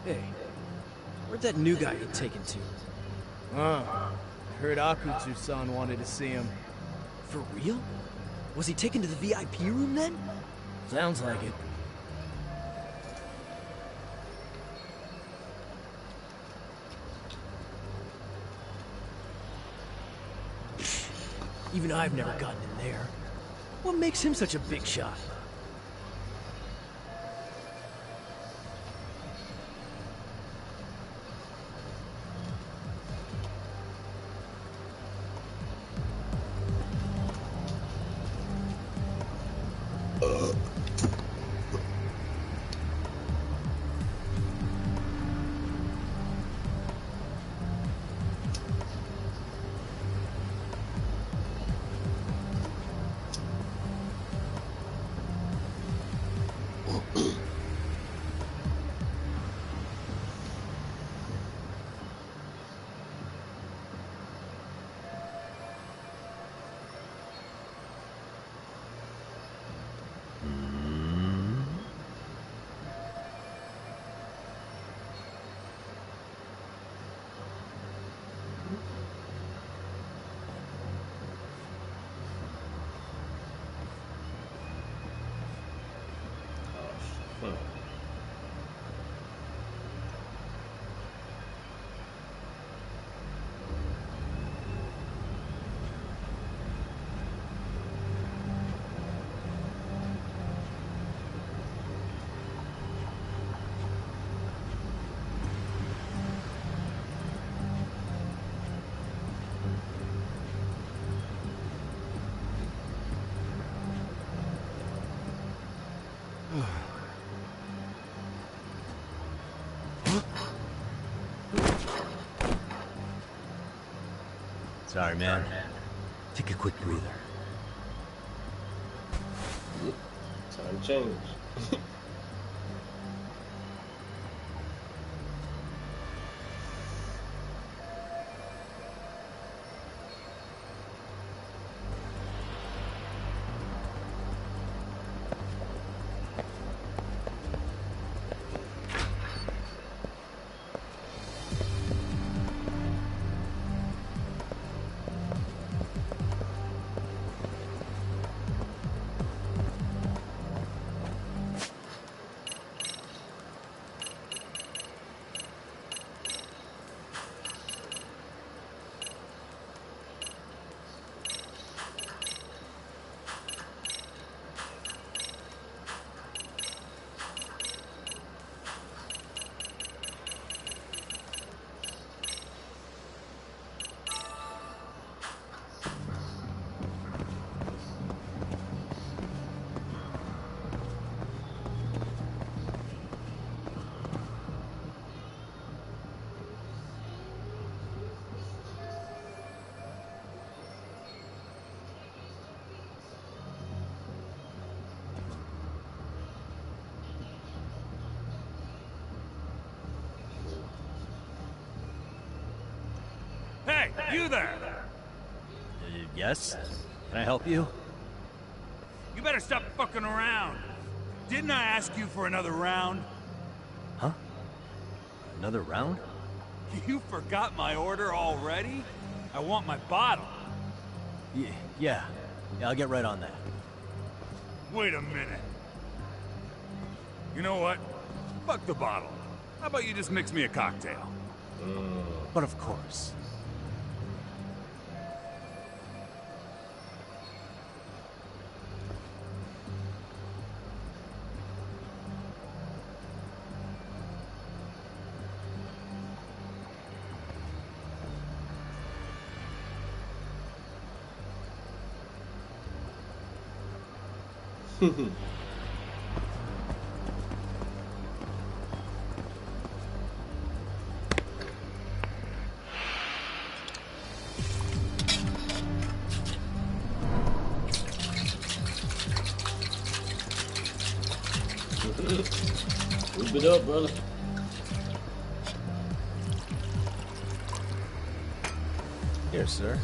Hey, where'd that new guy get taken to? I heard Akutsu-san wanted to see him. For real? Was he taken to the VIP room then? Sounds like it. Even I've never gotten in there. What makes him such a big shot? Sorry, man. Take a quick breather. to change. Hey, you there! Yes? Can I help you? You better stop fucking around. Didn't I ask you for another round? Huh? Another round? You forgot my order already? I want my bottle. Yeah, I'll get right on that. Wait a minute. You know what? Fuck the bottle. How about you just mix me a cocktail? But of course. Whip it up, brother. Here, sir.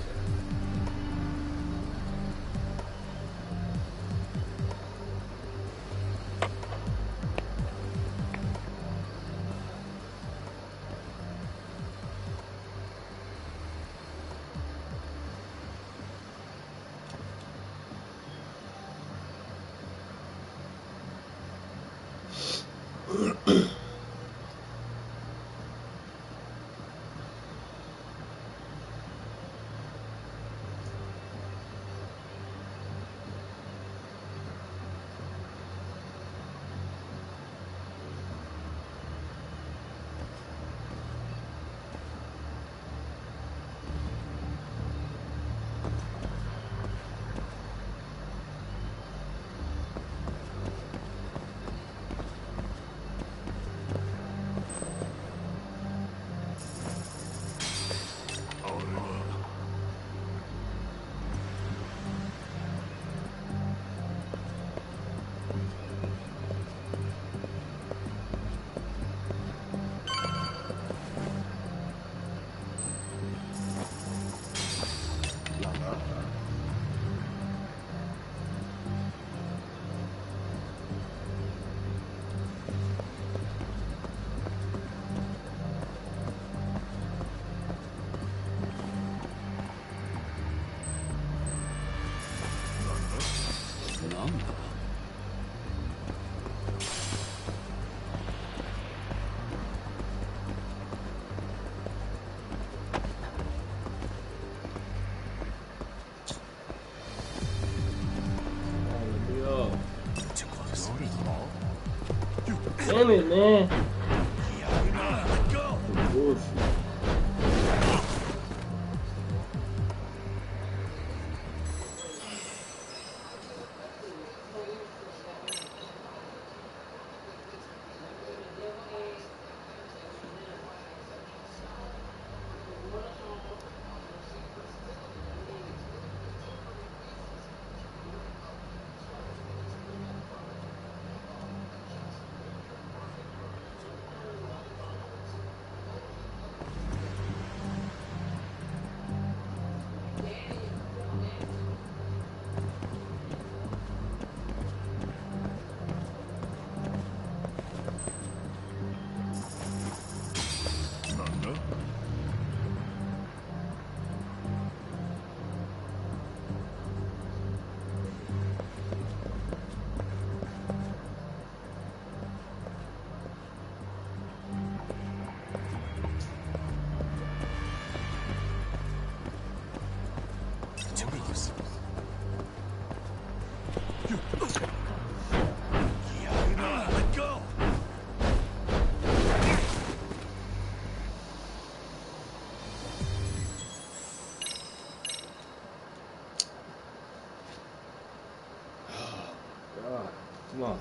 Damn it, man. Bullshit. Come on.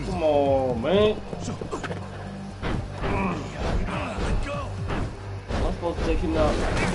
Come on, man. I'm supposed to take him out.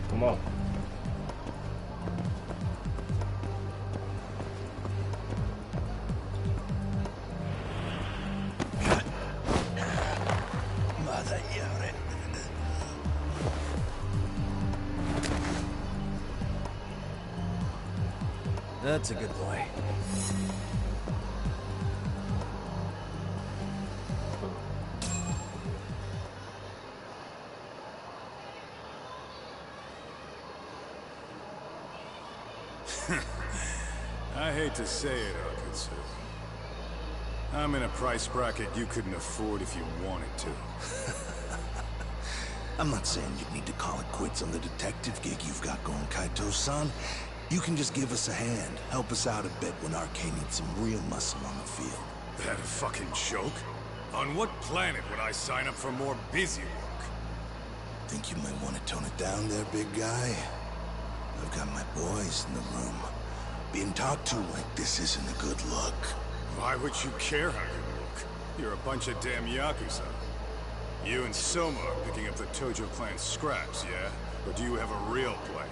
Come on. That's a good boy. I hate to say it, Akutsu. I'm in a price bracket you couldn't afford if you wanted to. I'm not saying you need to call it quits on the detective gig you've got going, Kaito-san. You can just give us a hand, help us out a bit when Arcane needs some real muscle on the field. That a fucking joke? On what planet would I sign up for more busy work? Think you might want to tone it down there, big guy? I've got my boys in the room. Being talked to like this isn't a good look. Why would you care how you look? You're a bunch of damn Yakuza. You and Soma are picking up the Tojo clan scraps, yeah? Or do you have a real plan?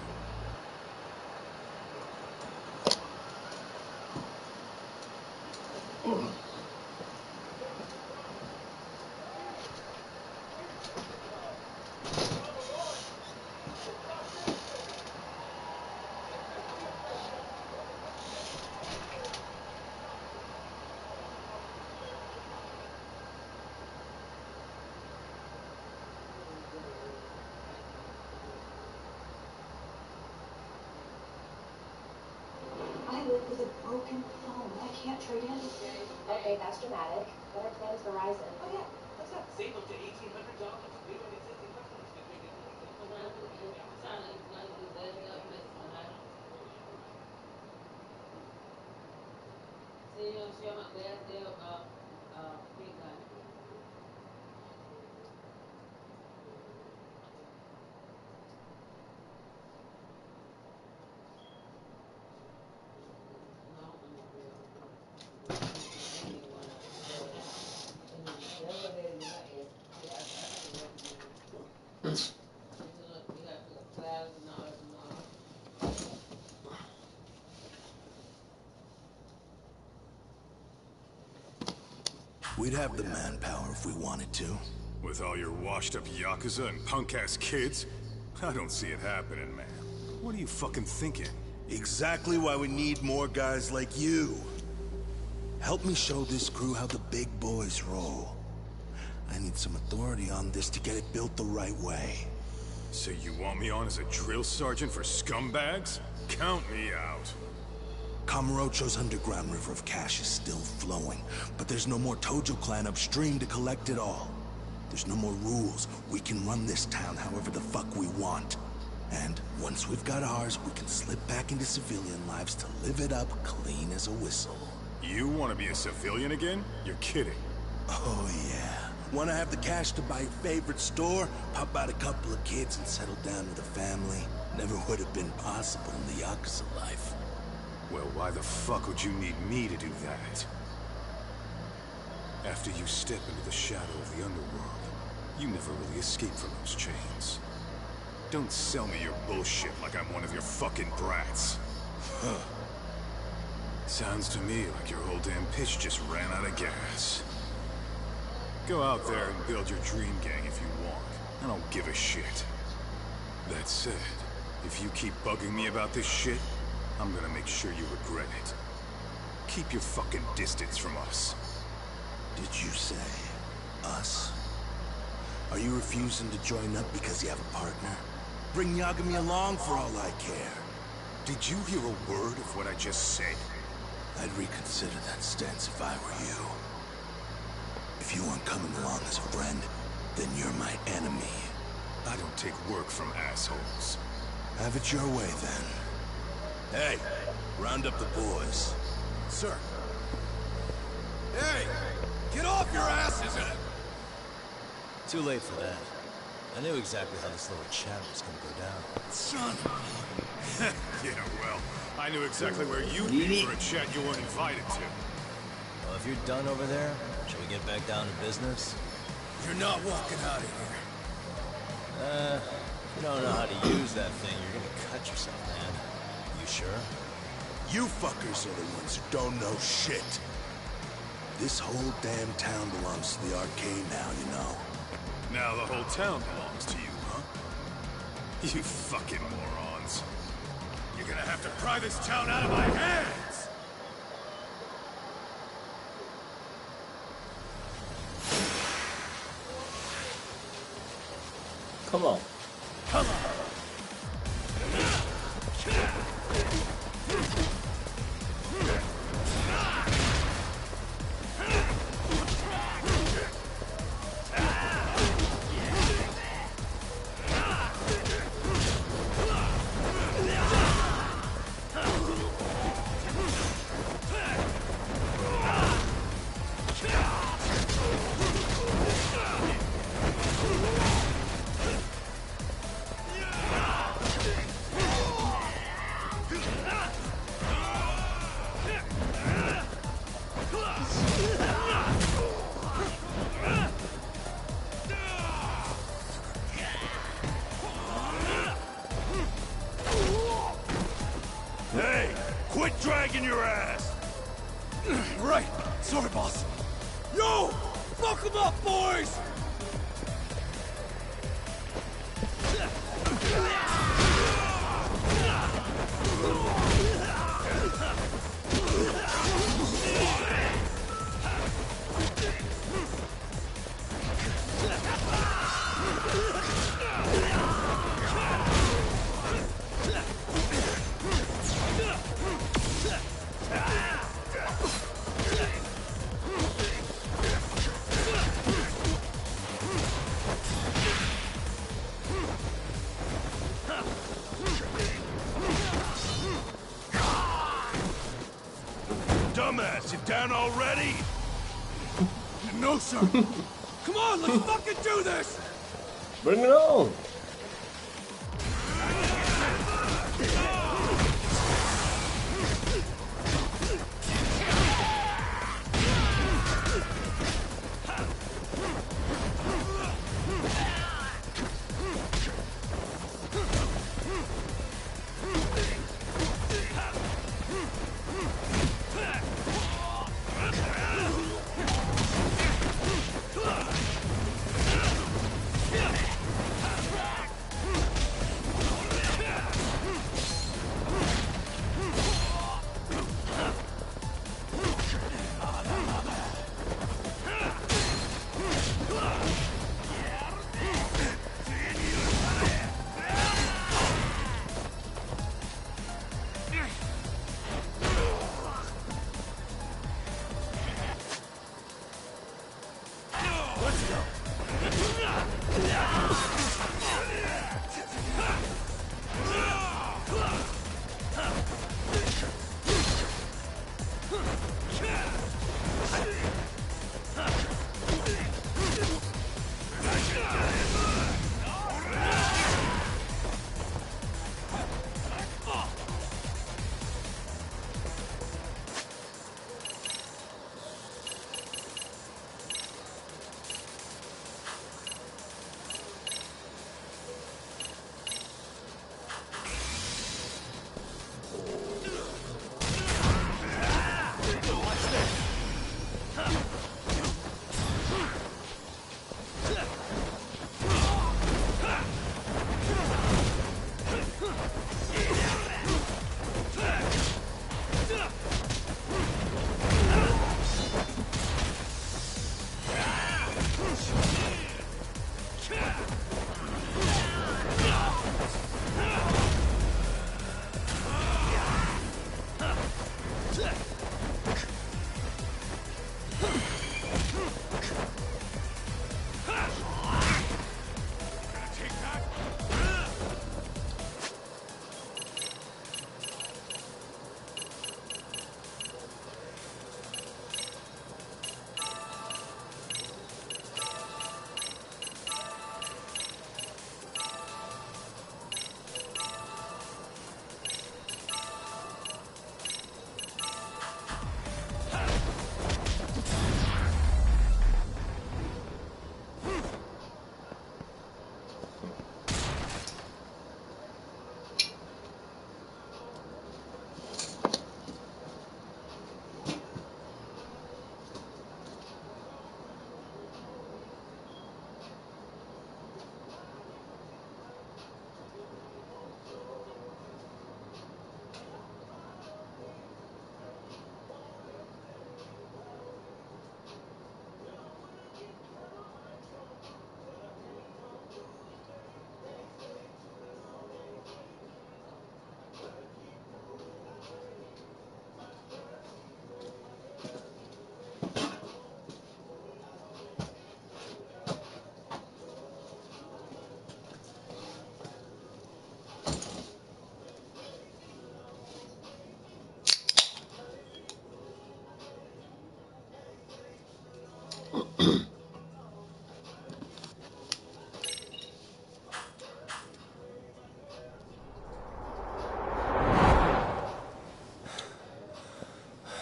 I live with a broken phone. I can't trade in. Okay, that's dramatic. But our plan is Verizon. Oh yeah, what's up? Save up to $1,800. New and existing customers can take We'd have the manpower if we wanted to. With all your washed-up Yakuza and punk-ass kids? I don't see it happening, man. What are you fucking thinking? Exactly why we need more guys like you. Help me show this crew how the big boys roll. I need some authority on this to get it built the right way. So you want me on as a drill sergeant for scumbags? Count me out. Kamurocho's underground river of cash is still flowing, but there's no more Tojo clan upstream to collect it all. There's no more rules. We can run this town however the fuck we want. And once we've got ours, we can slip back into civilian lives to live it up clean as a whistle. You want to be a civilian again? You're kidding. Oh yeah. Want to have the cash to buy your favorite store, pop out a couple of kids and settle down with a family? Never would have been possible in the Yakuza life. Well, why the fuck would you need me to do that? After you step into the shadow of the underworld, you never really escape from those chains. Don't sell me your bullshit like I'm one of your fucking brats. Huh. Sounds to me like your whole damn pitch just ran out of gas. Go out there and build your dream gang if you want. I don't give a shit. That said, if you keep bugging me about this shit, I'm gonna make sure you regret it. Keep your fucking distance from us. Did you say us? Are you refusing to join up because you have a partner? Bring Yagami along for all I care. Did you hear a word of what I just said? I'd reconsider that stance if I were you. If you aren't coming along as a friend, then you're my enemy. I don't take work from assholes. Have it your way, then. Hey, round up the boys. Sir. Hey! Get off your asses! Too late for that. I knew exactly how this little chat was gonna go down. Son! Yeah, well, I knew exactly where you'd be for a chat you weren't invited to. Well, if you're done over there, shall we get back down to business? You're not walking out of here. If you don't know how to use that thing, you're gonna cut yourself, man. You sure? You fuckers are the ones who don't know shit. This whole damn town belongs to the arcade now, you know. Now the whole town belongs to you, huh? You fucking morons. You're gonna have to pry this town out of my hands! Come on. Come on! ass! Right. Sorry, boss. Yo! Fuck them up, boys! Dumbass, you down already? No, sir. Come on, let's fucking do this! Bring it on.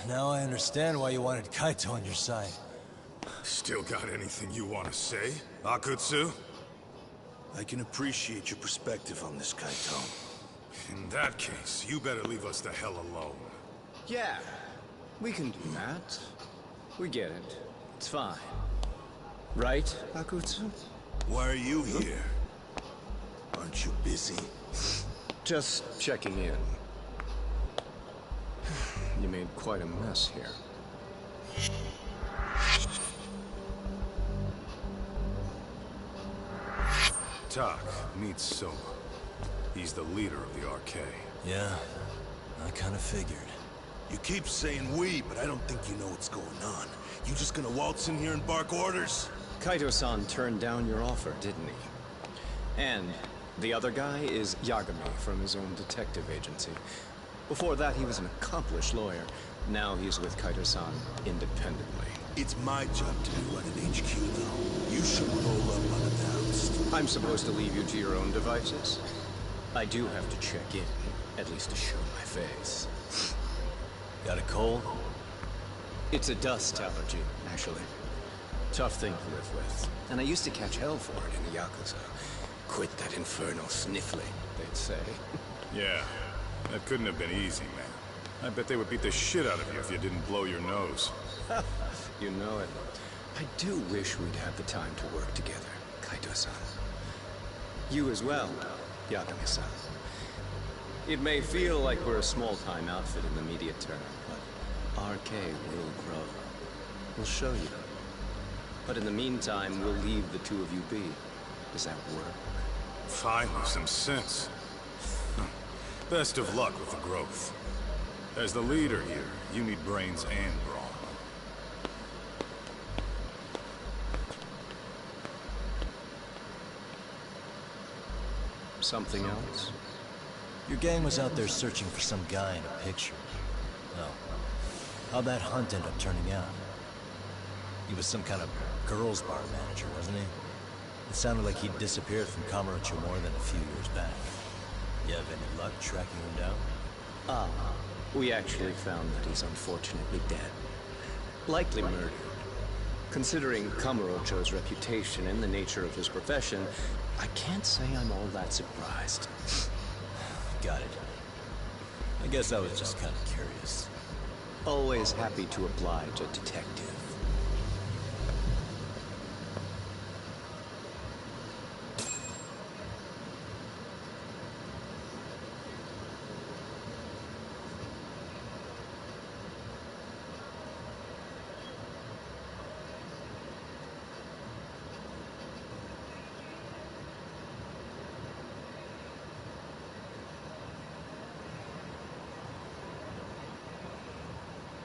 Now I understand why you wanted Kaito on your side. Still got anything you want to say, Akutsu? I can appreciate your perspective on this, Kaito. In that case, you better leave us the hell alone. Yeah, we can do that. We get it. It's fine. Right, Akutsu? Why are you here? Aren't you busy? Just checking in. You made quite a mess here. Tak, meet Soma. He's the leader of the RK. Yeah, I kinda figured. You keep saying we, but I don't think you know what's going on. You just gonna waltz in here and bark orders? Kaito-san turned down your offer, didn't he? And the other guy is Yagami from his own detective agency. Before that, he was an accomplished lawyer. Now he's with Kaito-san independently. It's my job to be running HQ, though. You should roll up unannounced. I'm supposed to leave you to your own devices? I do have to check in, at least to show my face. Got a cold? It's a dust allergy, actually. Tough thing to live with. And I used to catch hell for it in the Yakuza. Quit that infernal sniffling, they'd say. Yeah, that couldn't have been easy, man. I bet they would beat the shit out of you if you didn't blow your nose. You know it. I do wish we'd have the time to work together, Kaito-san. You as well, Yagami-san. It may feel like we're a small-time outfit in the immediate term, but RK will grow. We'll show you. But in the meantime, we'll leave the two of you be. Does that work? Finally, some sense. Best of luck with the growth. As the leader here, you need brains and brawn. Something else? Your gang was out there searching for some guy in a picture. No. How'd that hunt end up turning out? He was some kind of girls' bar manager, wasn't he? It sounded like he'd disappeared from Kamurocho more than a few years back. You have any luck tracking him down? Ah, we actually found that he's unfortunately dead. Likely murdered. Considering Kamurocho's reputation and the nature of his profession, I can't say I'm all that surprised. Got it. I guess I was just kind of curious. Always happy to oblige a detective.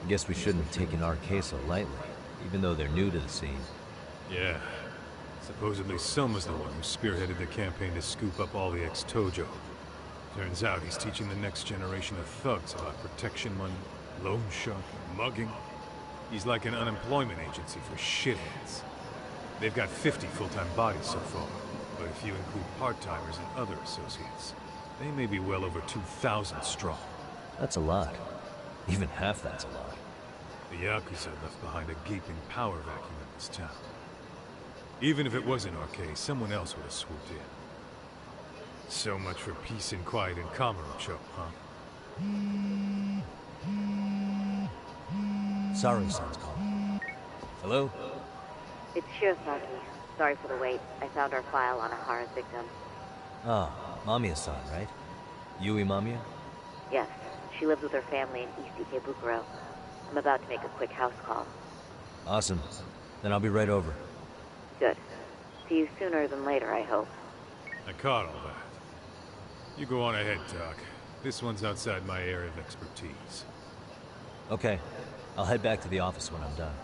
Guess we shouldn't have taken RK so lightly, even though they're new to the scene. Yeah. Supposedly Soma's the one who spearheaded the campaign to scoop up all the ex-Tojo. Turns out he's teaching the next generation of thugs about protection money, loan sharking, mugging. He's like an unemployment agency for shitheads. They've got 50 full-time bodies so far, but if you include part-timers and other associates, they may be well over 2,000 strong. That's a lot. Even half that's a lot. The Yakuza left behind a gaping power vacuum in this town. Even if it wasn't RK, someone else would have swooped in. So much for peace and quiet in Kamurocho, huh? Saru-san's calling. Hello? It's Shirosaki. Sorry for the wait. I found our file on Ahara's victim. Ah, Mamiya-san, right? Yui Mamiya? Yes, she lives with her family in East Ikebukuro. I'm about to make a quick house call. Awesome. Then I'll be right over. Good. See you sooner than later, I hope. I caught all that. You go on ahead, Doc. This one's outside my area of expertise. Okay. I'll head back to the office when I'm done.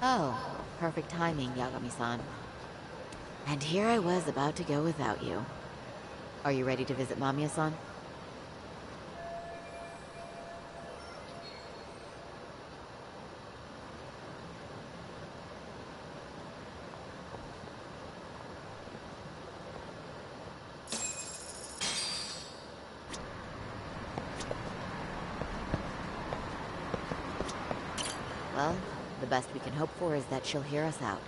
Oh, perfect timing, Yagami-san. And here I was about to go without you. Are you ready to visit Mamiya-san? Well, the best we can hope for is that she'll hear us out.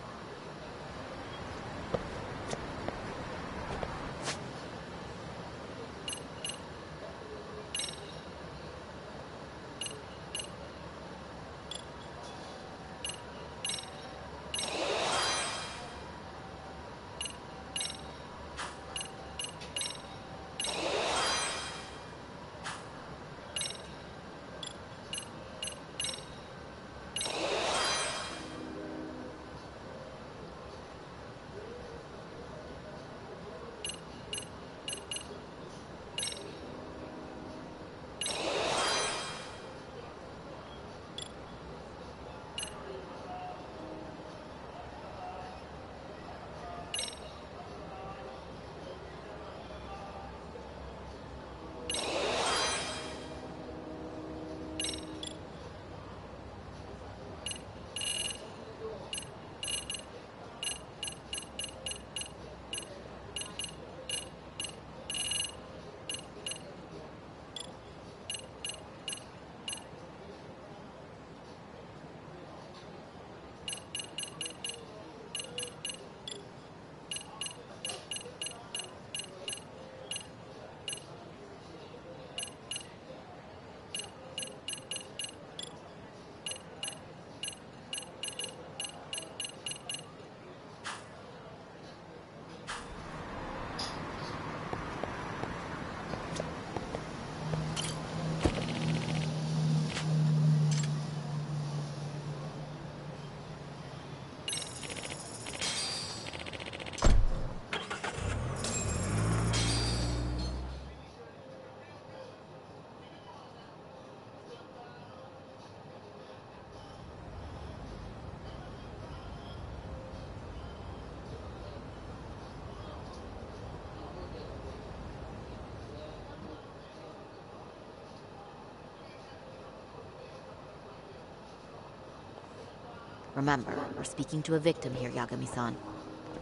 Remember, we're speaking to a victim here, Yagami-san.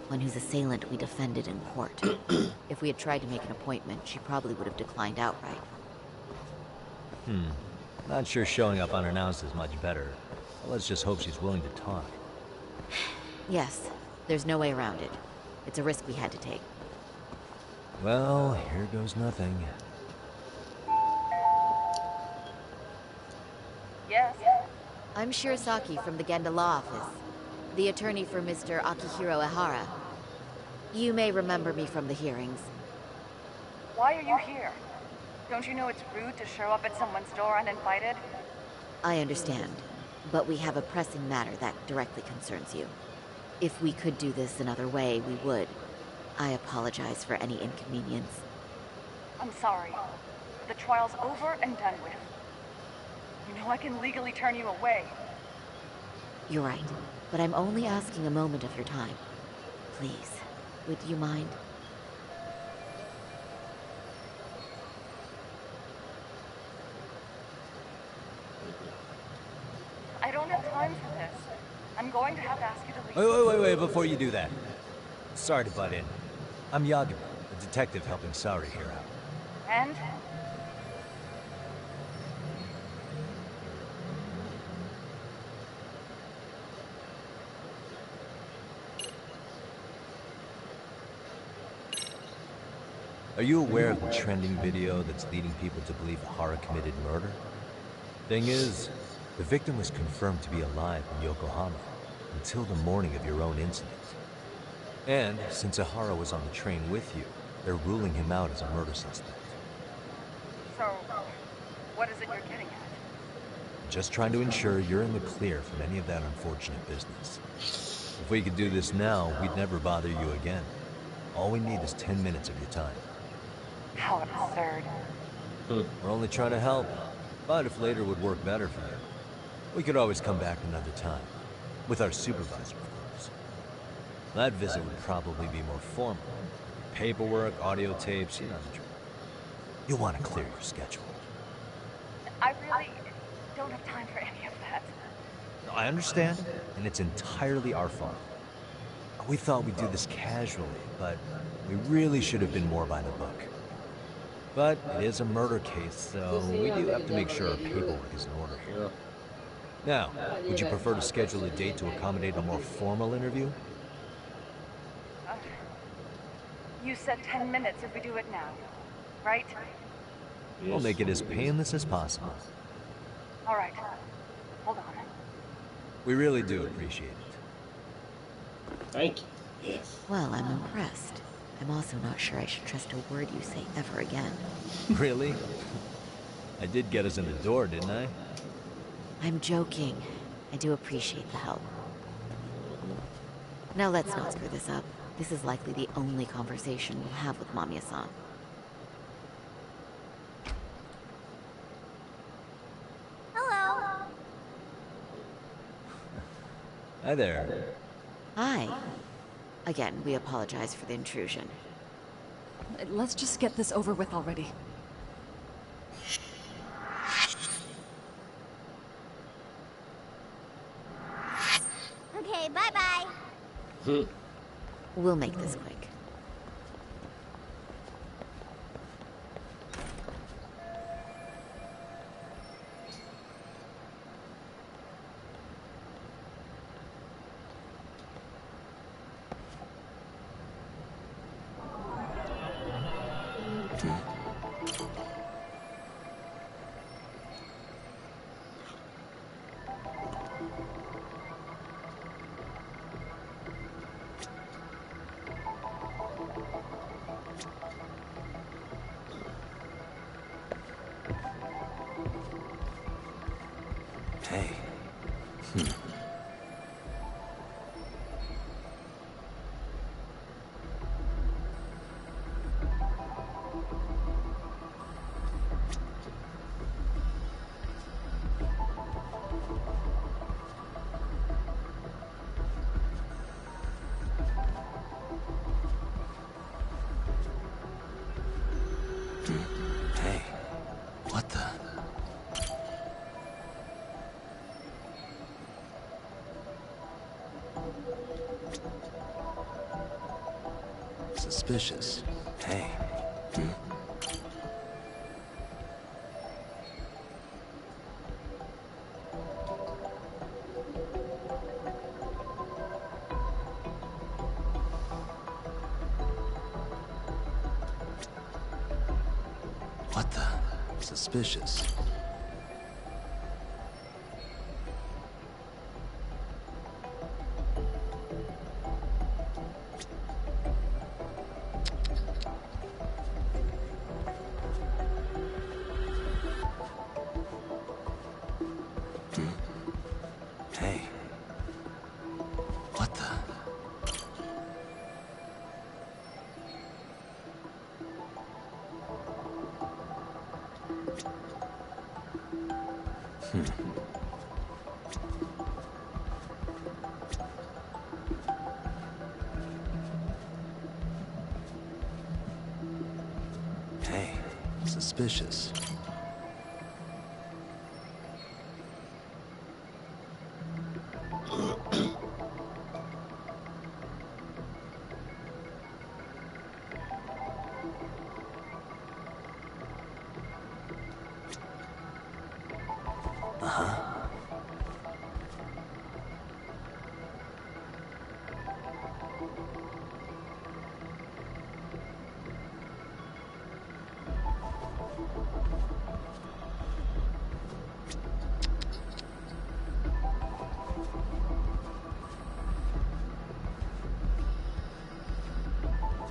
One whose assailant we defended in court. If we had tried to make an appointment, she probably would have declined outright. Not sure showing up unannounced is much better. Well, let's just hope she's willing to talk. Yes, there's no way around it. It's a risk we had to take. Well, here goes nothing. Yes? I'm Shirisaki from the Genda Law Office, the attorney for Mr. Akihiro Ehara. You may remember me from the hearings. Why are you here? Don't you know it's rude to show up at someone's door uninvited? I understand, but we have a pressing matter that directly concerns you. If we could do this another way, we would. I apologize for any inconvenience. I'm sorry. The trial's over and done with. You know I can legally turn you away. You're right, but I'm only asking a moment of your time. Please, would you mind? I don't have time for this. I'm going to have to ask you to leave. Wait, before you do that. Sorry to butt in. I'm Yagami, a detective helping Sari here out. And? Are you aware of the trending video that's leading people to believe Ehara committed murder? Thing is, the victim was confirmed to be alive in Yokohama until the morning of your own incident. And since Ehara was on the train with you, they're ruling him out as a murder suspect. So, what is it you're getting at? Just trying to ensure you're in the clear from any of that unfortunate business. If we could do this now, we'd never bother you again. All we need is 10 minutes of your time. How absurd. We're only trying to help. But if later would work better for you, we could always come back another time. With our supervisor, of course. That visit would probably be more formal. Paperwork, audio tapes, you know the drill. You want to clear your schedule. I really don't have time for any of that. No, I understand, and it's entirely our fault. We thought we'd do this casually, but we really should have been more by the book. But it is a murder case, so we do have to make sure our paperwork is in order here. Now, would you prefer to schedule a date to accommodate a more formal interview? You said 10 minutes if we do it now, right? We'll make it as painless as possible. All right. Hold on. We really do appreciate it. Thank you. Yes. Well, I'm impressed. I'm also not sure I should trust a word you say ever again. Really? I did get us in the door, didn't I? I'm joking. I do appreciate the help. Now let's not screw this up. This is likely the only conversation we'll have with Mamiya-san. Hello. Hi there. Hi. Again, we apologize for the intrusion. Let's just get this over with already. Okay, bye-bye. We'll make this quick. Hey. Hey. What the? Suspicious. Hey. What the? Suspicious. Hey. What the? Hey. Suspicious.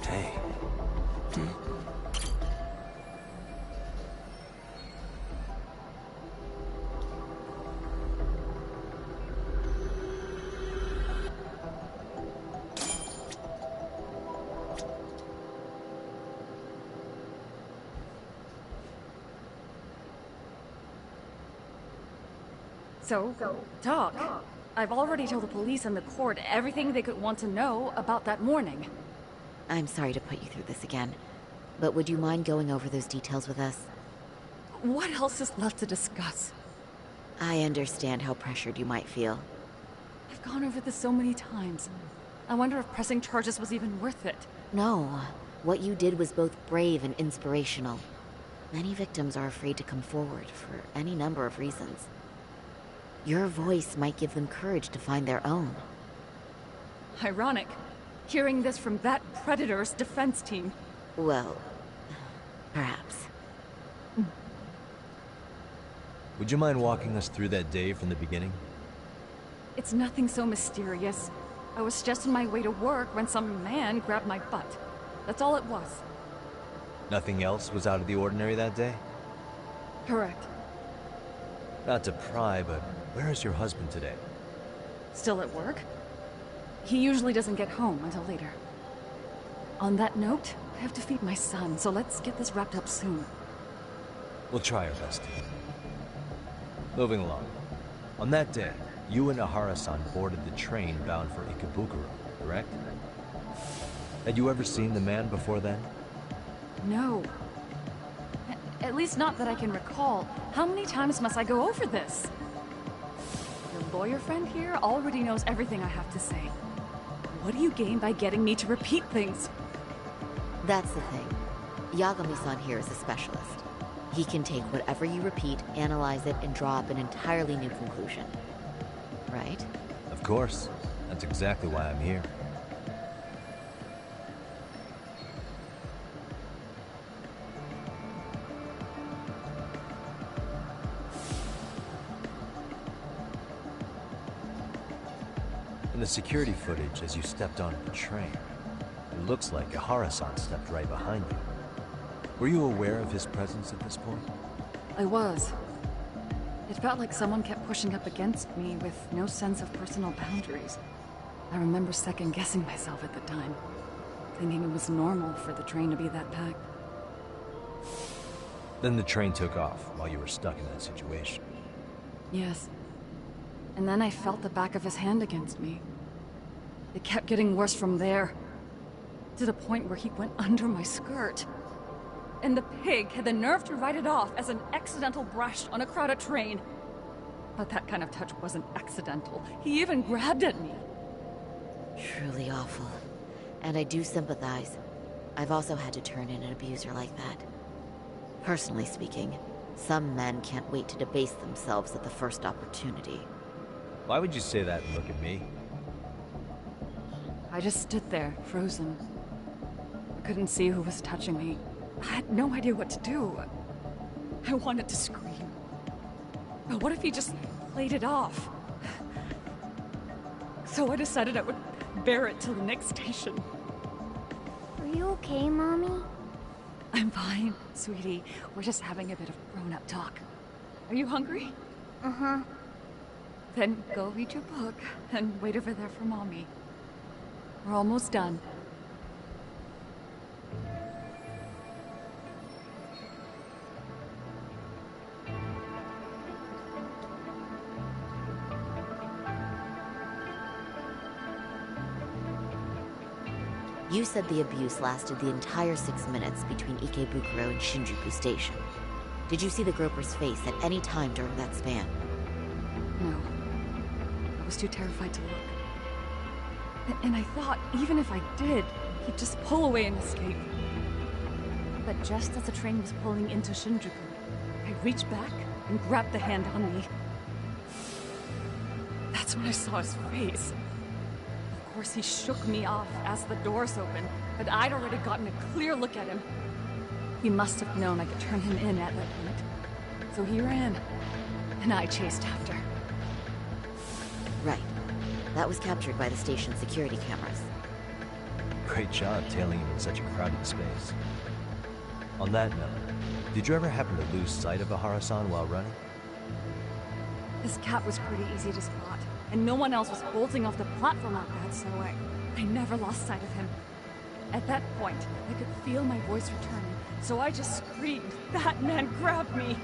Hey. So, talk. I've already told the police and the court everything they could want to know about that morning. I'm sorry to put you through this again, but would you mind going over those details with us? What else is left to discuss? I understand how pressured you might feel. I've gone over this so many times. I wonder if pressing charges was even worth it. No. What you did was both brave and inspirational. Many victims are afraid to come forward for any number of reasons. Your voice might give them courage to find their own. Ironic. Hearing this from that Predator's defense team. Well, perhaps. Would you mind walking us through that day from the beginning? It's nothing so mysterious. I was just on my way to work when some man grabbed my butt. That's all it was. Nothing else was out of the ordinary that day? Correct. Not to pry, but where is your husband today? Still at work? He usually doesn't get home until later. On that note, I have to feed my son, so let's get this wrapped up soon. We'll try our best. Moving along. On that day, you and Ahara-san boarded the train bound for Ikebukuro, correct? Had you ever seen the man before then? No. At least not that I can recall. How many times must I go over this? Your lawyer friend here already knows everything I have to say. What do you gain by getting me to repeat things? That's the thing. Yagami-san here is a specialist. He can take whatever you repeat, analyze it, and draw up an entirely new conclusion. Right? Of course. That's exactly why I'm here. In the security footage as you stepped onto the train, it looks like Ahara-san stepped right behind you. Were you aware of his presence at this point? I was. It felt like someone kept pushing up against me with no sense of personal boundaries. I remember second-guessing myself at the time, thinking it was normal for the train to be that packed. Then the train took off while you were stuck in that situation. Yes. And then I felt the back of his hand against me. It kept getting worse from there, to the point where he went under my skirt. And the pig had the nerve to write it off as an accidental brush on a crowded train. But that kind of touch wasn't accidental. He even grabbed at me. Truly awful. And I do sympathize. I've also had to turn in an abuser like that. Personally speaking, some men can't wait to debase themselves at the first opportunity. Why would you say that and look at me? I just stood there, frozen. I couldn't see who was touching me. I had no idea what to do. I wanted to scream. But what if he just played it off? So I decided I would bear it till the next station. Are you okay, Mommy? I'm fine, sweetie. We're just having a bit of grown-up talk. Are you hungry? Uh-huh. Then go read your book and wait over there for Mommy. We're almost done. You said the abuse lasted the entire 6 minutes between Ikebukuro and Shinjuku Station. Did you see the groper's face at any time during that span? No. I was too terrified to look. And I thought, even if I did, he'd just pull away and escape. But just as the train was pulling into Shinjuku, I reached back and grabbed the hand on me. That's when I saw his face. Of course, he shook me off as the doors opened, but I'd already gotten a clear look at him. He must have known I could turn him in at that point. So he ran, and I chased after. Right. That was captured by the station's security cameras. Great job tailing him in such a crowded space. On that note, did you ever happen to lose sight of Ahara-san while running? His cap was pretty easy to spot, and no one else was bolting off the platform like that, so I never lost sight of him. At that point, I could feel my voice returning, so I just screamed, "That man grabbed me!"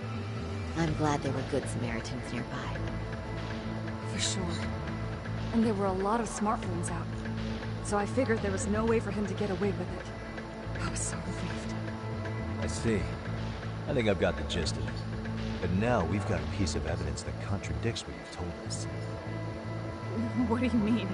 I'm glad there were good Samaritans nearby. For sure. And there were a lot of smartphones out. so I figured there was no way for him to get away with it. I was so relieved. I see. I think I've got the gist of it. But now we've got a piece of evidence that contradicts what you've told us. What do you mean?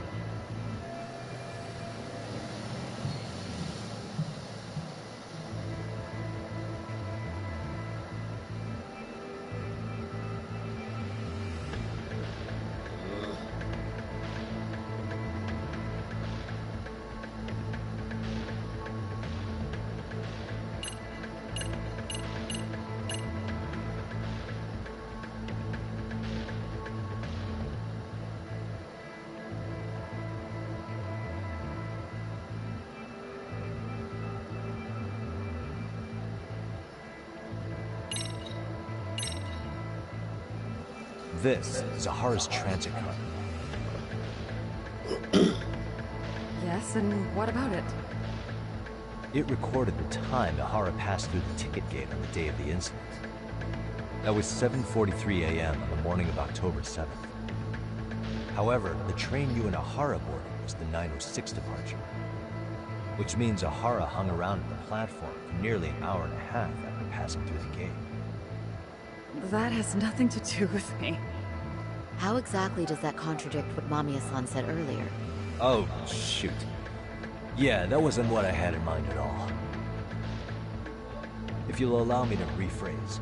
This is Ahara's transit card. Yes, and what about it? It recorded the time Ahara passed through the ticket gate on the day of the incident. That was 7:43 a.m. on the morning of October 7th. However, the train you and Ahara boarded was the 9:06 departure, which means Ahara hung around at the platform for nearly an hour and a half after passing through the gate. That has nothing to do with me. How exactly does that contradict what Mamiya-san said earlier? Oh, shoot. Yeah, that wasn't what I had in mind at all. If you'll allow me to rephrase.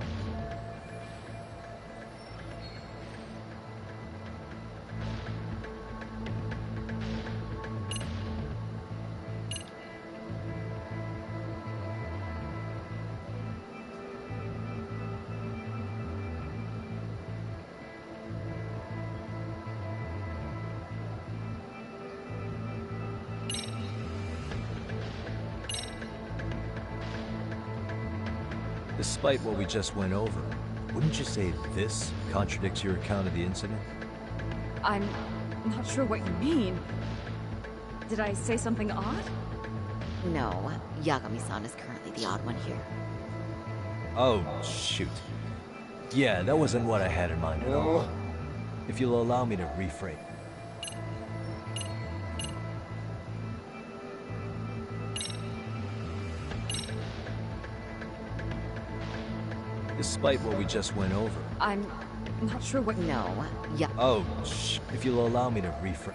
Despite what we just went over, wouldn't you say this contradicts your account of the incident? I'm not sure what you mean. Did I say something odd? No, Yagami-san is currently the odd one here. Oh, shoot. Yeah, that wasn't what I had in mind at all. If you'll allow me to rephrase. Despite what we just went over. I'm not sure what... No, yeah. Oh, if you'll allow me to rephrase.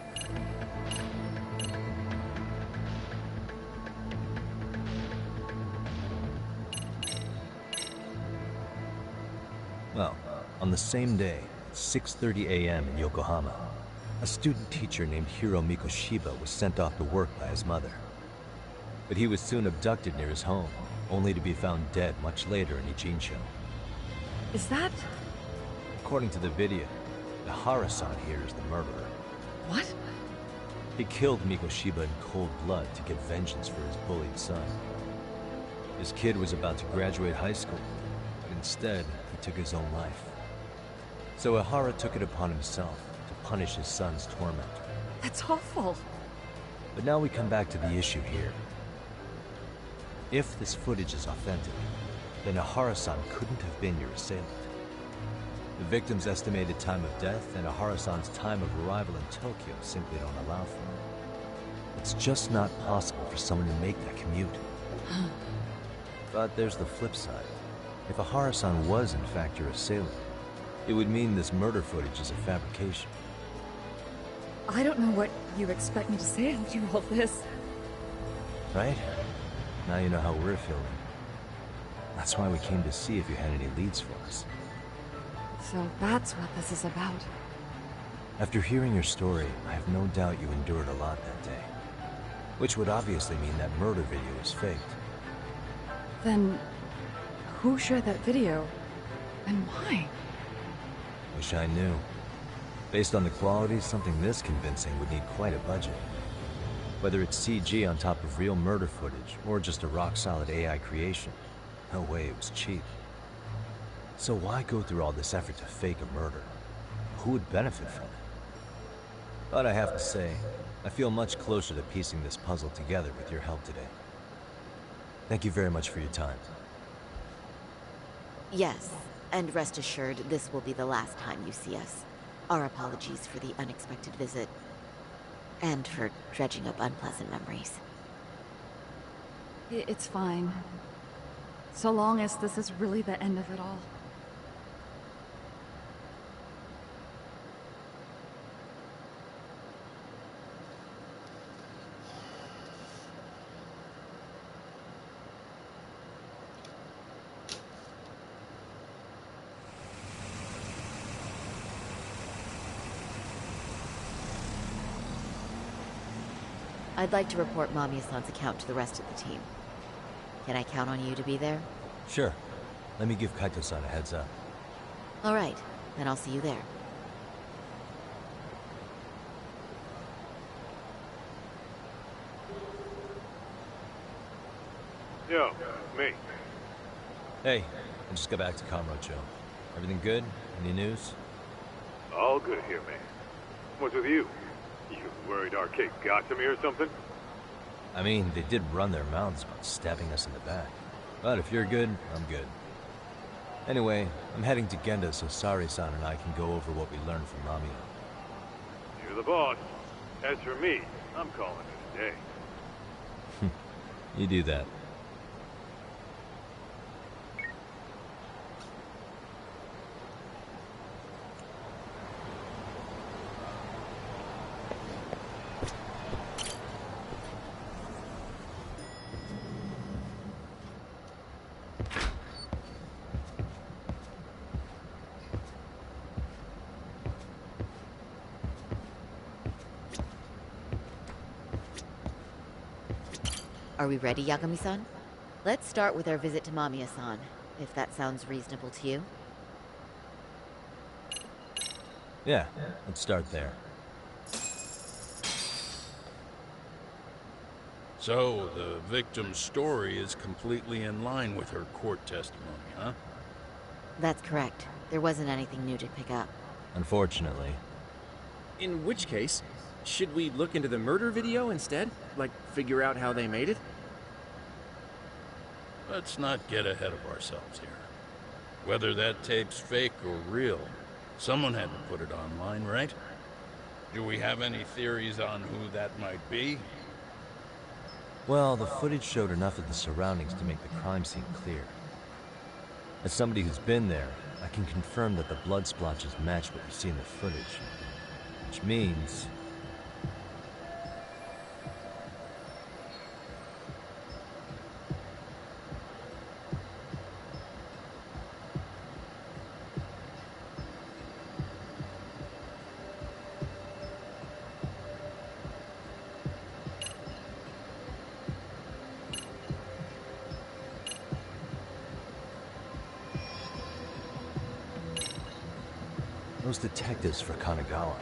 Well, on the same day, at 6:30 a.m. in Yokohama, a student teacher named Hiro Mikoshiba was sent off to work by his mother. But he was soon abducted near his home, only to be found dead much later in Ijincho. Is that... According to the video, the Ahara-san here is the murderer. What? He killed Mikoshiba in cold blood to get vengeance for his bullied son. His kid was about to graduate high school, but instead, he took his own life. So Ahara took it upon himself to punish his son's tormentor. That's awful. But now we come back to the issue here. If this footage is authentic, then Ahara-san couldn't have been your assailant. The victim's estimated time of death and Ahara-san's time of arrival in Tokyo simply don't allow for it. It's just not possible for someone to make that commute. But there's the flip side. If Ahara-san was in fact your assailant, it would mean this murder footage is a fabrication. I don't know what you expect me to say after all this. Right? Now you know how we're feeling. That's why we came to see if you had any leads for us. So that's what this is about. After hearing your story, I have no doubt you endured a lot that day. Which would obviously mean that murder video is faked. Then, who shared that video? And why? Wish I knew. Based on the quality, something this convincing would need quite a budget. Whether it's CG on top of real murder footage, or just a rock-solid AI creation, no way it was cheap. So why go through all this effort to fake a murder? Who would benefit from it? But I have to say, I feel much closer to piecing this puzzle together with your help today. Thank you very much for your time. Yes, and rest assured, this will be the last time you see us. Our apologies for the unexpected visit. And for dredging up unpleasant memories. It's fine. So long as this is really the end of it all. I'd like to report Mamiya-san's account to the rest of the team. Can I count on you to be there? Sure. Let me give Kaito-san a heads up. All right, then I'll see you there. Yo, me. Hey, I just got back to Kamurocho. Everything good? Any news? All good here, man. What's with you? You worried Arcade got to me or something? I mean, they did run their mouths about stabbing us in the back. But if you're good, I'm good. Anyway, I'm heading to Genda so Sari-san and I can go over what we learned from Mamiya. You're the boss. As for me, I'm calling it a day. You do that. Are we ready, Yagami-san? Let's start with our visit to Mamiya-san, if that sounds reasonable to you. Yeah, let's start there. So, the victim's story is completely in line with her court testimony, huh? That's correct. There wasn't anything new to pick up. Unfortunately. In which case, should we look into the murder video instead? Like, figure out how they made it? Let's not get ahead of ourselves here. Whether that tape's fake or real, someone had to put it online, right? Do we have any theories on who that might be? Well, the footage showed enough of the surroundings to make the crime scene clear. As somebody who's been there, I can confirm that the blood splotches match what you see in the footage. Which means... those detectives for Kanagawa.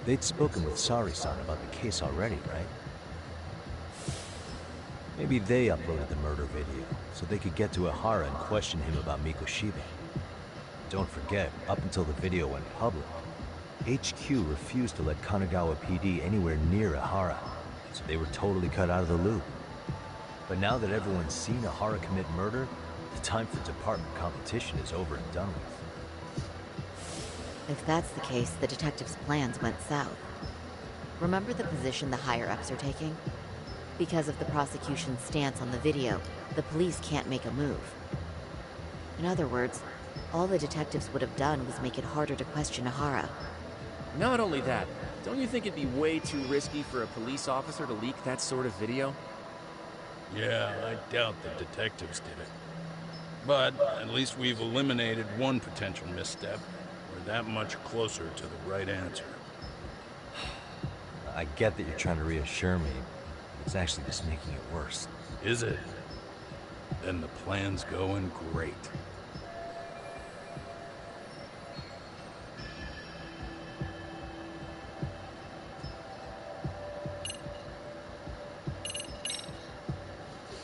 They'd spoken with Sari-san about the case already, right? Maybe they uploaded the murder video, so they could get to Ihara and question him about Mikoshiba. Don't forget, up until the video went public, HQ refused to let Kanagawa PD anywhere near Ihara, so they were totally cut out of the loop. But now that everyone's seen Ihara commit murder, the time for department competition is over and done with. If that's the case, the detectives' plans went south. Remember the position the higher-ups are taking? Because of the prosecution's stance on the video, the police can't make a move. In other words, all the detectives would have done was make it harder to question Ihara. Not only that, don't you think it'd be way too risky for a police officer to leak that sort of video? Yeah, I doubt the detectives did it. But at least we've eliminated one potential misstep. We're that much closer to the right answer. I get that you're trying to reassure me. It's actually just making it worse. Is it? Then the plan's going great.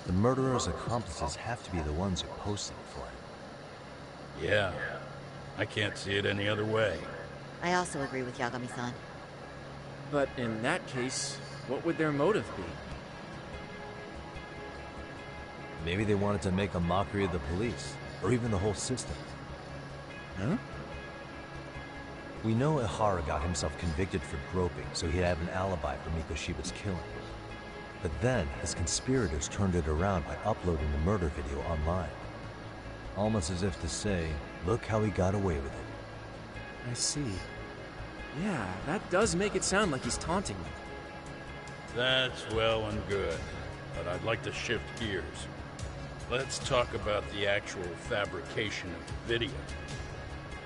The murderer's accomplices have to be the ones who posted it for him. Yeah. I can't see it any other way. I also agree with Yagami-san. But in that case, what would their motive be? Maybe they wanted to make a mockery of the police, or even the whole system. Huh? We know Ihara got himself convicted for groping, so he'd have an alibi for Mikoshiba's killing. But then, his conspirators turned it around by uploading the murder video online. Almost as if to say, look how he got away with it. I see. Yeah, that does make it sound like he's taunting me. That's well and good, but I'd like to shift gears. Let's talk about the actual fabrication of the video.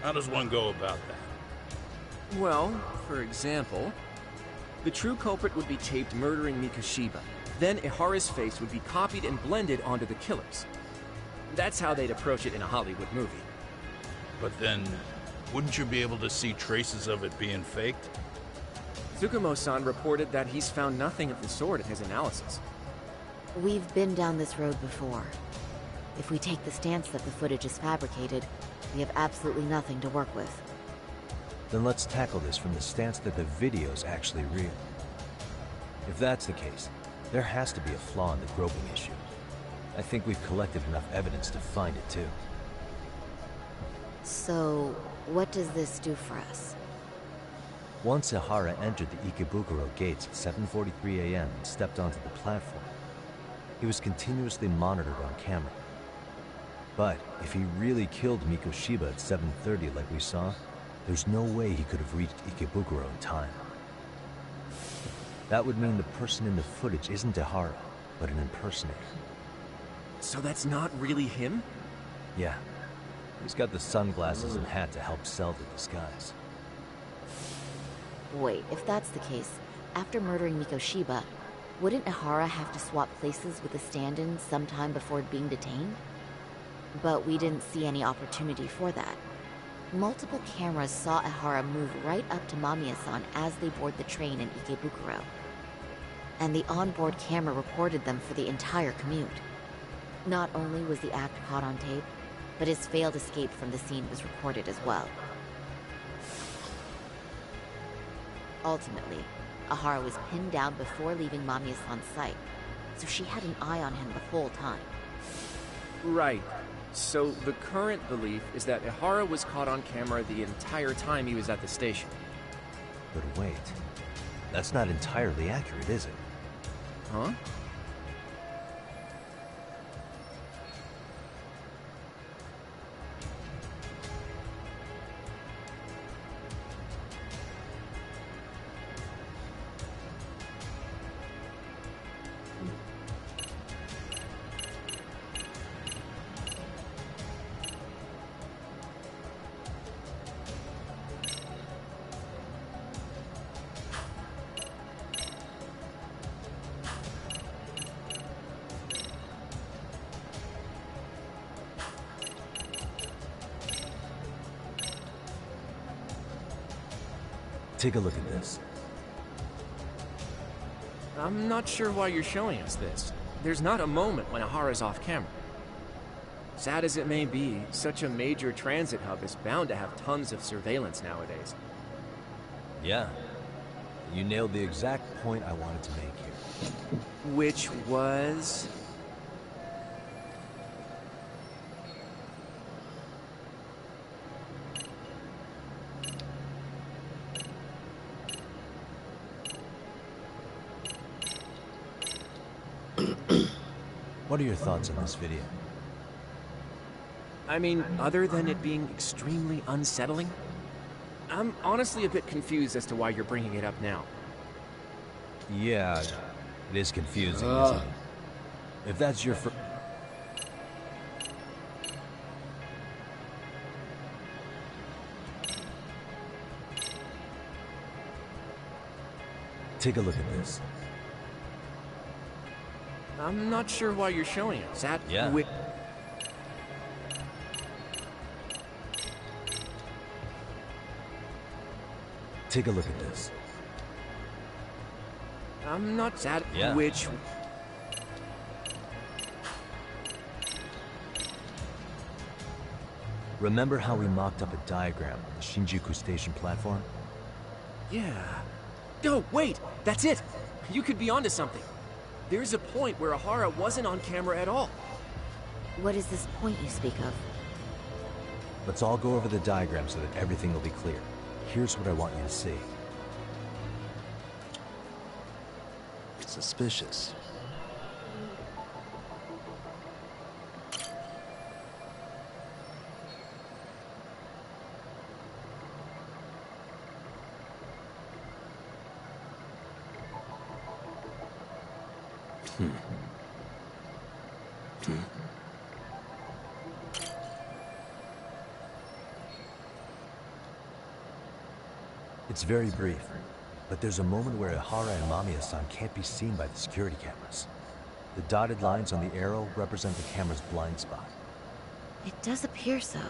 How does one go about that? Well, for example, the true culprit would be taped murdering Mikoshiba. Then Ihara's face would be copied and blended onto the killers. That's how they'd approach it in a Hollywood movie. But then, wouldn't you be able to see traces of it being faked? Tsukumo-san reported that he's found nothing of the sort in his analysis. We've been down this road before. If we take the stance that the footage is fabricated, we have absolutely nothing to work with. Then let's tackle this from the stance that the video's actually real. If that's the case, there has to be a flaw in the groping issue. I think we've collected enough evidence to find it too. So, what does this do for us? Once Ihara entered the Ikebukuro gates at 7:43 a.m. and stepped onto the platform, he was continuously monitored on camera. But if he really killed Mikoshiba at 7:30 like we saw, there's no way he could have reached Ikebukuro in time. That would mean the person in the footage isn't Ihara, but an impersonator. So that's not really him? Yeah. He's got the sunglasses and hat to help sell the disguise. Wait, if that's the case, after murdering Mikoshiba, wouldn't Ihara have to swap places with the stand-in sometime before being detained? But we didn't see any opportunity for that. Multiple cameras saw Ihara move right up to Mamiya-san as they board the train in Ikebukuro. And the onboard camera recorded them for the entire commute. Not only was the act caught on tape, but his failed escape from the scene was recorded as well. Ultimately, Ihara was pinned down before leaving Mamiya-san's sight, so she had an eye on him the whole time. Right. So the current belief is that Ihara was caught on camera the entire time he was at the station. But wait, that's not entirely accurate, is it? Huh? Take a look at this. I'm not sure why you're showing us this. There's not a moment when Ihara's off camera. Sad as it may be, such a major transit hub is bound to have tons of surveillance nowadays. Yeah. You nailed the exact point I wanted to make here. Which was... What are your thoughts on this video? I mean, other than it being extremely unsettling, I'm honestly a bit confused as to why you're bringing it up now. Yeah, it is confusing, isn't it? If that's your Take a look at this. I'm not sure why you're showing us that. Yeah. Take a look at this. I'm not sad. Yeah. Which... Remember how we mocked up a diagram on the Shinjuku station platform? Yeah. Oh, wait! That's it! You could be onto something. There's a point where Ihara wasn't on camera at all. What is this point you speak of? Let's all go over the diagram so that everything will be clear. here's what I want you to see. Suspicious. It's very brief, but there's a moment where Ihara and Mamiya-san can't be seen by the security cameras. The dotted lines on the arrow represent the camera's blind spot. It does appear so.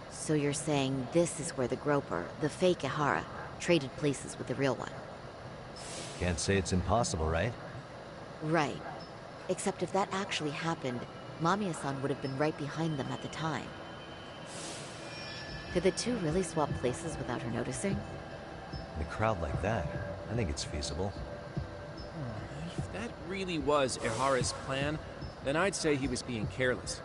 So you're saying this is where the Groper, the fake Ihara, traded places with the real one? Can't say it's impossible, right? Right. Except if that actually happened, Mamiya-san would have been right behind them at the time. Could the two really swap places without her noticing? In a crowd like that, I think it's feasible. If that really was Ihara's plan, then I'd say he was being careless.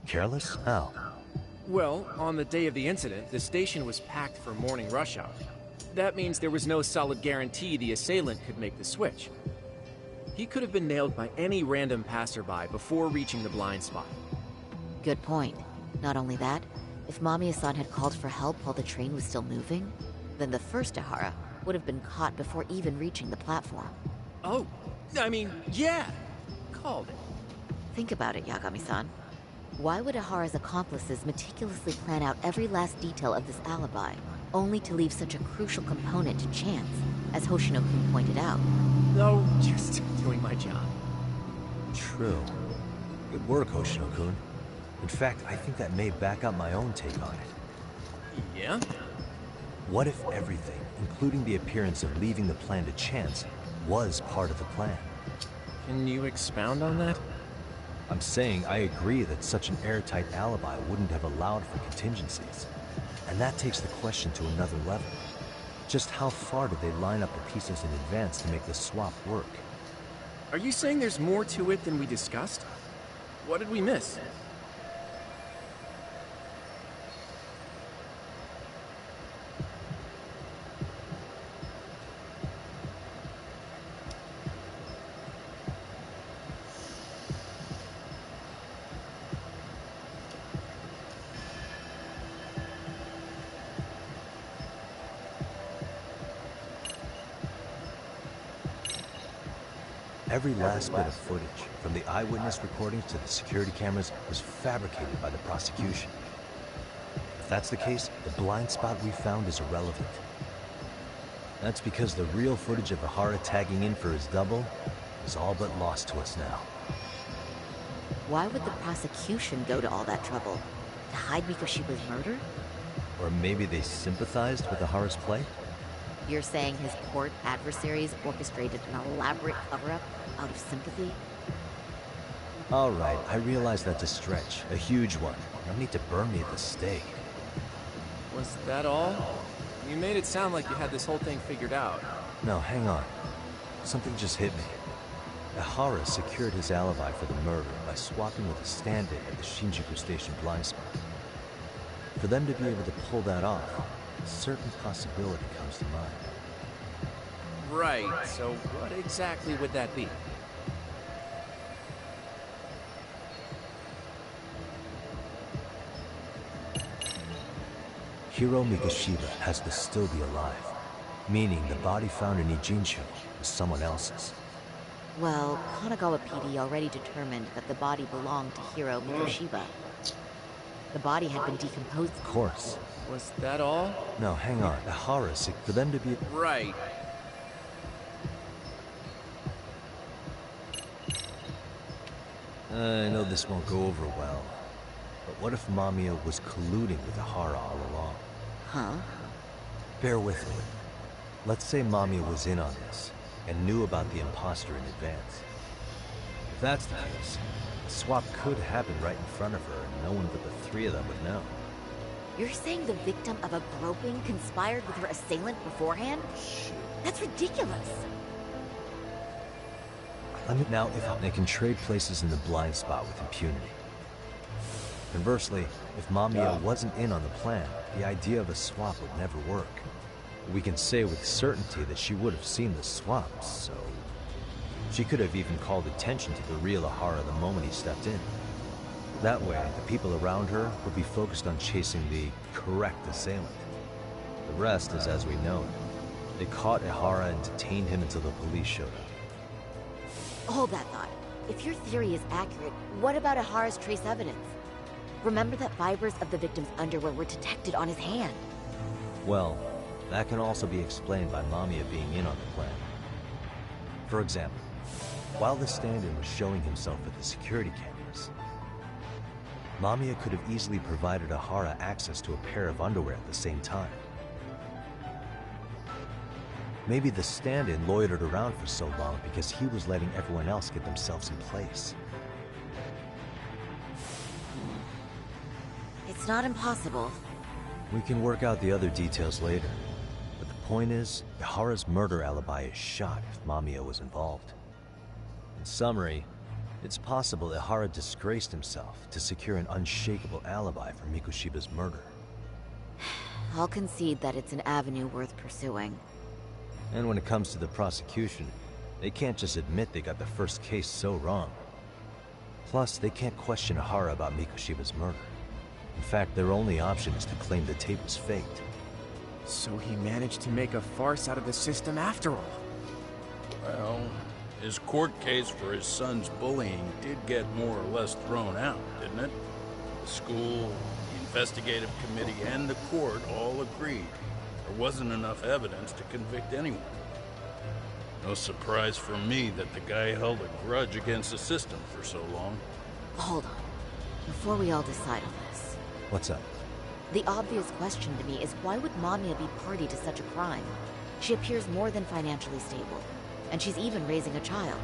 Careless? How? Well, on the day of the incident, the station was packed for morning rush hour. That means there was no solid guarantee the assailant could make the switch. He could have been nailed by any random passerby before reaching the blind spot. Good point. Not only that, if Mamiya-san had called for help while the train was still moving, then the first Ihara would have been caught before even reaching the platform. Oh, I mean, yeah! Called it. Think about it, Yagami-san. Why would Ihara's accomplices meticulously plan out every last detail of this alibi, only to leave such a crucial component to chance, as Hoshino-kun pointed out? Oh, just doing my job. True. Good work, Hoshino-kun. In fact, I think that may back up my own take on it. Yeah? What if everything, including the appearance of leaving the plan to chance, was part of the plan? Can you expound on that? I'm saying I agree that such an airtight alibi wouldn't have allowed for contingencies. And that takes the question to another level. Just how far did they line up the pieces in advance to make the swap work? Are you saying there's more to it than we discussed? What did we miss? Every last bit of footage, from the eyewitness recordings to the security cameras, was fabricated by the prosecution. If that's the case, the blind spot we found is irrelevant. That's because the real footage of Ihara tagging in for his double is all but lost to us now. Why would the prosecution go to all that trouble? To hide Mikoshiba's murder? Or maybe they sympathized with Ihara's play? You're saying his court adversaries orchestrated an elaborate cover-up out of sympathy? All right, I realize that's a stretch, a huge one. No need to burn me at the stake. Was that all? You made it sound like you had this whole thing figured out. No, hang on. Something just hit me. Ihara secured his alibi for the murder by swapping with a stand-in at the Shinjuku Station blind spot. For them to be able to pull that off, a certain possibility comes to mind. Right, so what exactly would that be? Hiro Mikoshiba has to still be alive, meaning the body found in Ijincho was someone else's. Well, Kanagawa PD already determined that the body belonged to Hiro Mikoshiba. The body had been decomposed. Of course. Was that all? No, hang on. Ihara, for them to be... Right. I know this won't go over well, but what if Mamiya was colluding with Ihara all along? Huh? Bear with me. Let's say Mamiya was in on this, and knew about the imposter in advance. If that's the case, the swap could happen right in front of her, and no one but the three of them would know. You're saying the victim of a groping conspired with her assailant beforehand? That's ridiculous. Now, if they can trade places in the blind spot with impunity. Conversely, if Mamiya wasn't in on the plan, the idea of a swap would never work. We can say with certainty that she would have seen the swaps, so... She could have even called attention to the real Ihara the moment he stepped in. That way, the people around her would be focused on chasing the correct assailant. The rest is as we know it. They caught Ihara and detained him until the police showed up. Hold that thought. If your theory is accurate, what about Ihara's trace evidence? Remember that fibers of the victim's underwear were detected on his hand. Well, that can also be explained by Mamiya being in on the plan. For example, while the stand-in was showing himself at the security cameras, Mamiya could have easily provided Ihara access to a pair of underwear at the same time. Maybe the stand-in loitered around for so long because he was letting everyone else get themselves in place. It's not impossible. We can work out the other details later. But the point is, Ihara's murder alibi is shot if Mamiya was involved. In summary, it's possible Ihara disgraced himself to secure an unshakable alibi for Mikoshiba's murder. I'll concede that it's an avenue worth pursuing. And when it comes to the prosecution, they can't just admit they got the first case so wrong. Plus, they can't question Ihara about Mikoshiba's murder. In fact, their only option is to claim the tape was faked. So he managed to make a farce out of the system after all. Well, his court case for his son's bullying did get more or less thrown out, didn't it? The school, the investigative committee, and the court all agreed there wasn't enough evidence to convict anyone. No surprise for me that the guy held a grudge against the system for so long. Hold on. Before we all decide on this. What's up? The obvious question to me is why would Mamiya be party to such a crime? She appears more than financially stable, and she's even raising a child.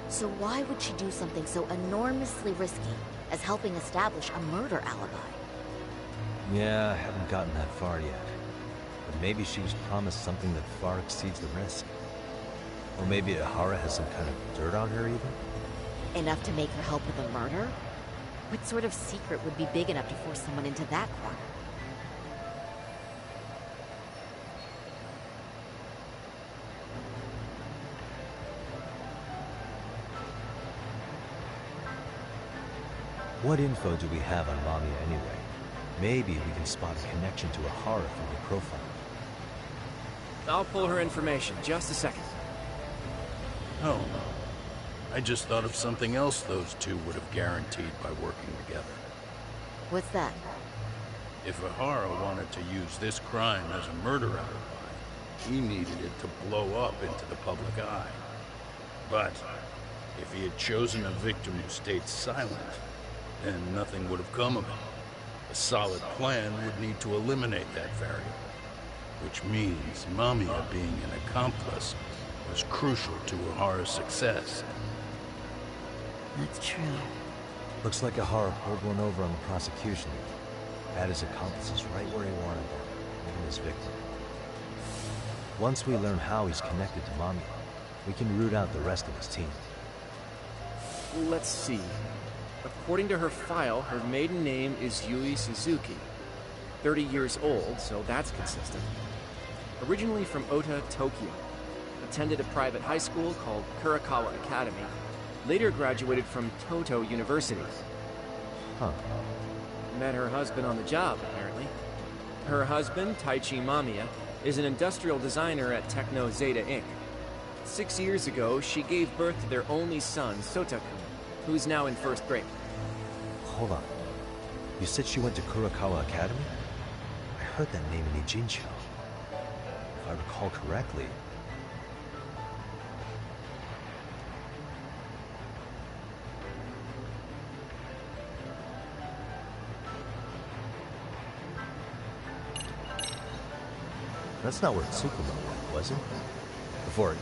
So why would she do something so enormously risky as helping establish a murder alibi? Yeah, I haven't gotten that far yet. But maybe she's promised something that far exceeds the risk. Or maybe Ihara has some kind of dirt on her even? Enough to make her help with a murder? What sort of secret would be big enough to force someone into that corner? What info do we have on Mamiya anyway? Maybe we can spot a connection to Ihara from her profile. I'll pull her information. Just a second. Oh, I just thought of something else those two would have guaranteed by working together. What's that? If Ihara wanted to use this crime as a murder alibi, he needed it to blow up into the public eye. But if he had chosen a victim who stayed silent, then nothing would have come of it. A solid plan would need to eliminate that variable, which means Mamiya being an accomplice was crucial to Ihara's success. That's true. Looks like Ihara pulled one over on the prosecution. Had his accomplices right where he wanted them, even his victim. Once we learn how he's connected to Mamiya, we can root out the rest of his team. Let's see. According to her file, her maiden name is Yui Suzuki. 30 years old, so that's consistent. Originally from Ota, Tokyo. Attended a private high school called Kurakawa Academy. Later graduated from Toto University. Huh. Met her husband on the job, apparently. Her husband, Taichi Mamiya, is an industrial designer at Techno Zeta Inc. 6 years ago, she gave birth to their only son, Sotaku, who's now in 1st grade. Hold on. You said she went to Kurakawa Academy? I heard that name in Ijincho. If I recall correctly... That's not where Tsukumo went, was it? Before,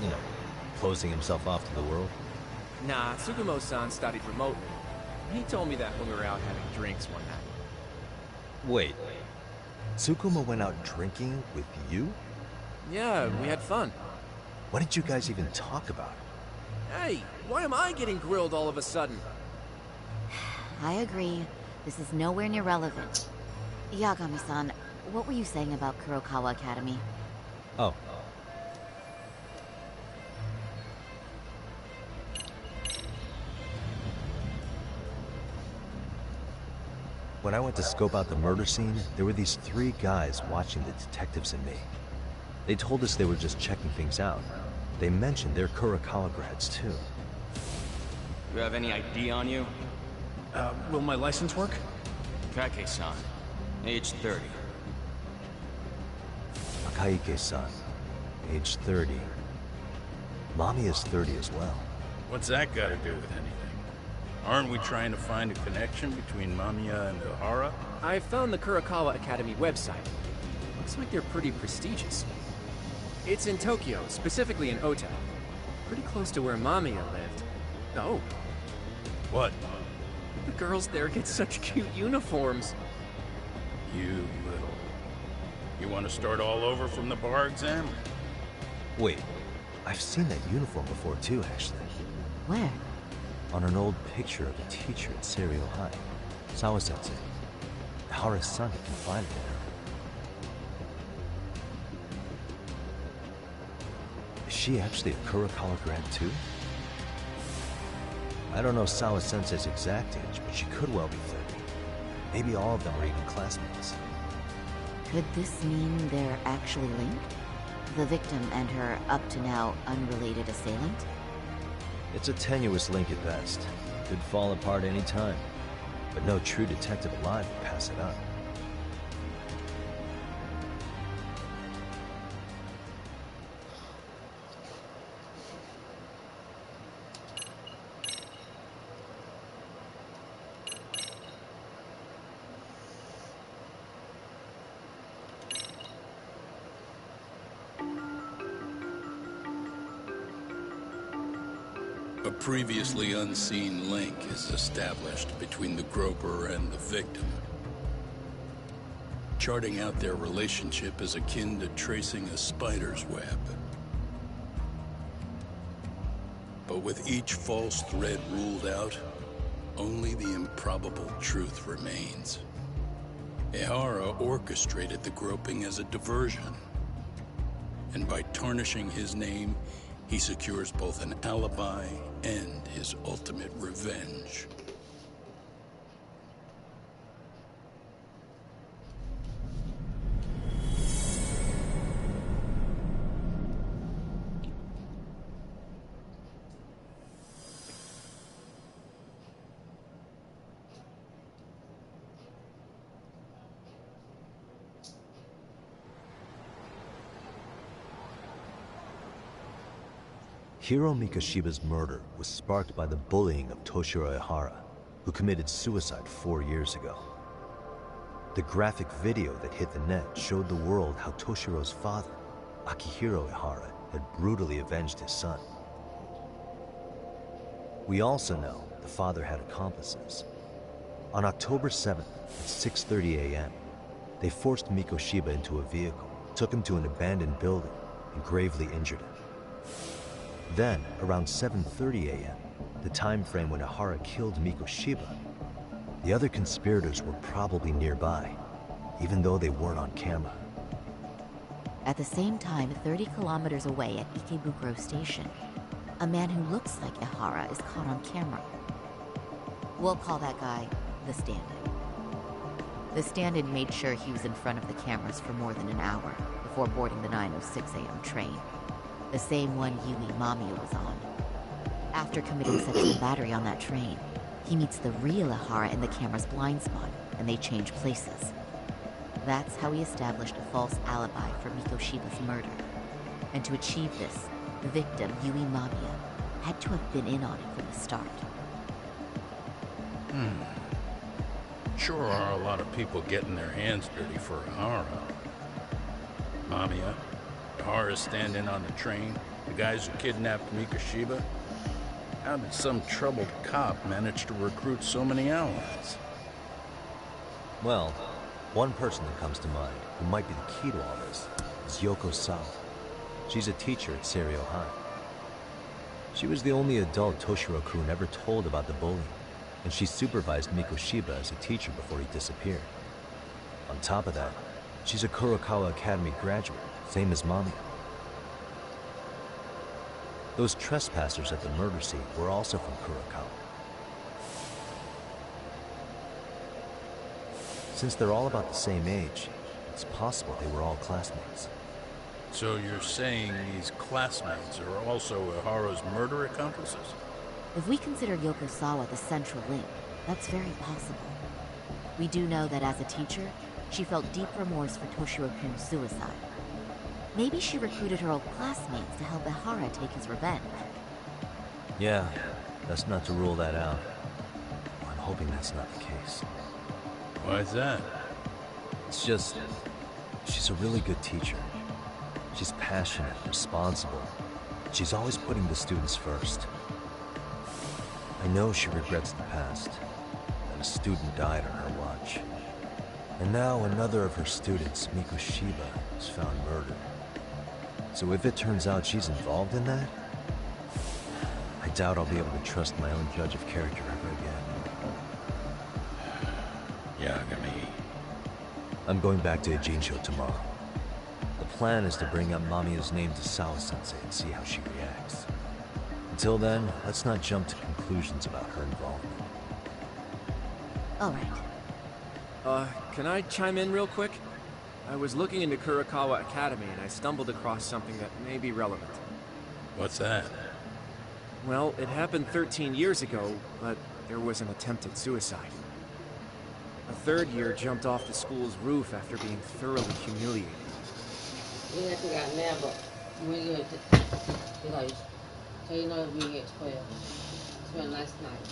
closing himself off to the world? Nah, Tsukumo-san studied remotely. He told me that when we were out having drinks one night. Wait. Tsukumo went out drinking with you? Yeah, we had fun. What did you guys even talk about? Hey, why am I getting grilled all of a sudden? I agree. This is nowhere near relevant. Yagami-san, what were you saying about Kurokawa Academy? Oh. When I went to scope out the murder scene, there were these 3 guys watching the detectives and me. They told us they were just checking things out. They mentioned they're Kurokawa grads too. You have any ID on you? Will my license work? Kake-san, age 30. Akaike-san, age 30. Mommy is 30 as well. What's that got to do with anything? Aren't we trying to find a connection between Mamiya and Ohara? I found the Kurokawa Academy website. Looks like they're pretty prestigious. It's in Tokyo, specifically in Ota. Pretty close to where Mamiya lived. Oh. What? The girls there get such cute uniforms. You little... You want to start all over from the bar exam? Wait, I've seen that uniform before too, actually. Where? On an old picture of a teacher at Seiryo High. Sawa-sensei. Hara's son can find it there. Is she actually a Kurokawa grad too? I don't know Sawa-sensei's exact age, but she could well be 30. Maybe all of them are even classmates. Could this mean they're actually linked? The victim and her up-to-now unrelated assailant? It's a tenuous link at best. Could fall apart any time. But no true detective alive would pass it up. A previously unseen link is established between the groper and the victim. Charting out their relationship is akin to tracing a spider's web. But with each false thread ruled out, only the improbable truth remains. Ehara orchestrated the groping as a diversion. And by tarnishing his name, he secures both an alibi and his ultimate revenge. Hiro Mikoshiba's murder was sparked by the bullying of Toshiro Ehara, who committed suicide 4 years ago. The graphic video that hit the net showed the world how Toshiro's father, Akihiro Ehara, had brutally avenged his son. We also know the father had accomplices. On October 7th at 6:30 a.m., they forced Mikoshiba into a vehicle, took him to an abandoned building, and gravely injured him. Then, around 7:30 a.m., the time frame when Ehara killed Mikoshiba, the other conspirators were probably nearby, even though they weren't on camera. At the same time, 30 kilometers away at Ikebukuro Station, a man who looks like Ehara is caught on camera. We'll call that guy the stand-in. The stand-in made sure he was in front of the cameras for more than an hour before boarding the 9:06 a.m. train. The same one Yui Mamiya was on. After committing sexual battery on that train, he meets the real Ihara in the camera's blind spot, and they change places. That's how he established a false alibi for Mikoshiba's murder. And to achieve this, the victim, Yui Mamiya, had to have been in on it from the start. Sure are a lot of people getting their hands dirty for Ihara. Mamiya, Ihara standing on the train, the guys who kidnapped Mikoshiba. How did some troubled cop manage to recruit so many allies? Well, one person that comes to mind, who might be the key to all this, is Yoko Sawa. She's a teacher at Seiryo High. She was the only adult Toshiro-kun ever told about the bullying, and she supervised Mikoshiba as a teacher before he disappeared. On top of that, she's a Kurokawa Academy graduate, same as Mamiya. Those trespassers at the murder scene were also from Kurokawa. Since they're all about the same age, it's possible they were all classmates. So you're saying these classmates are also Ihara's murder accomplices? If we consider Yoko Sawa the central link, that's very possible. We do know that as a teacher, she felt deep remorse for Toshiro-kun's suicide. Maybe she recruited her old classmates to help Ihara take his revenge. Yeah, that's not to rule that out. I'm hoping that's not the case. Why is that? It's just, she's a really good teacher. She's passionate, responsible. She's always putting the students first. I know she regrets the past, that a student died on her watch. And now another of her students, Mikoshiba, is found murdered. So if it turns out she's involved in that, I doubt I'll be able to trust my own judge of character ever again. Yagami. I'm going back to Ijincho tomorrow. The plan is to bring up Mamiya's name to Sawa-sensei and see how she reacts. Until then, let's not jump to conclusions about her involvement. All right. Can I chime in real quick? I was looking into Kurokawa Academy and I stumbled across something that may be relevant. What's that? Well, it happened 13 years ago, but there was an attempted suicide. A third year jumped off the school's roof after being thoroughly humiliated. So you know we get 12. Spent last night.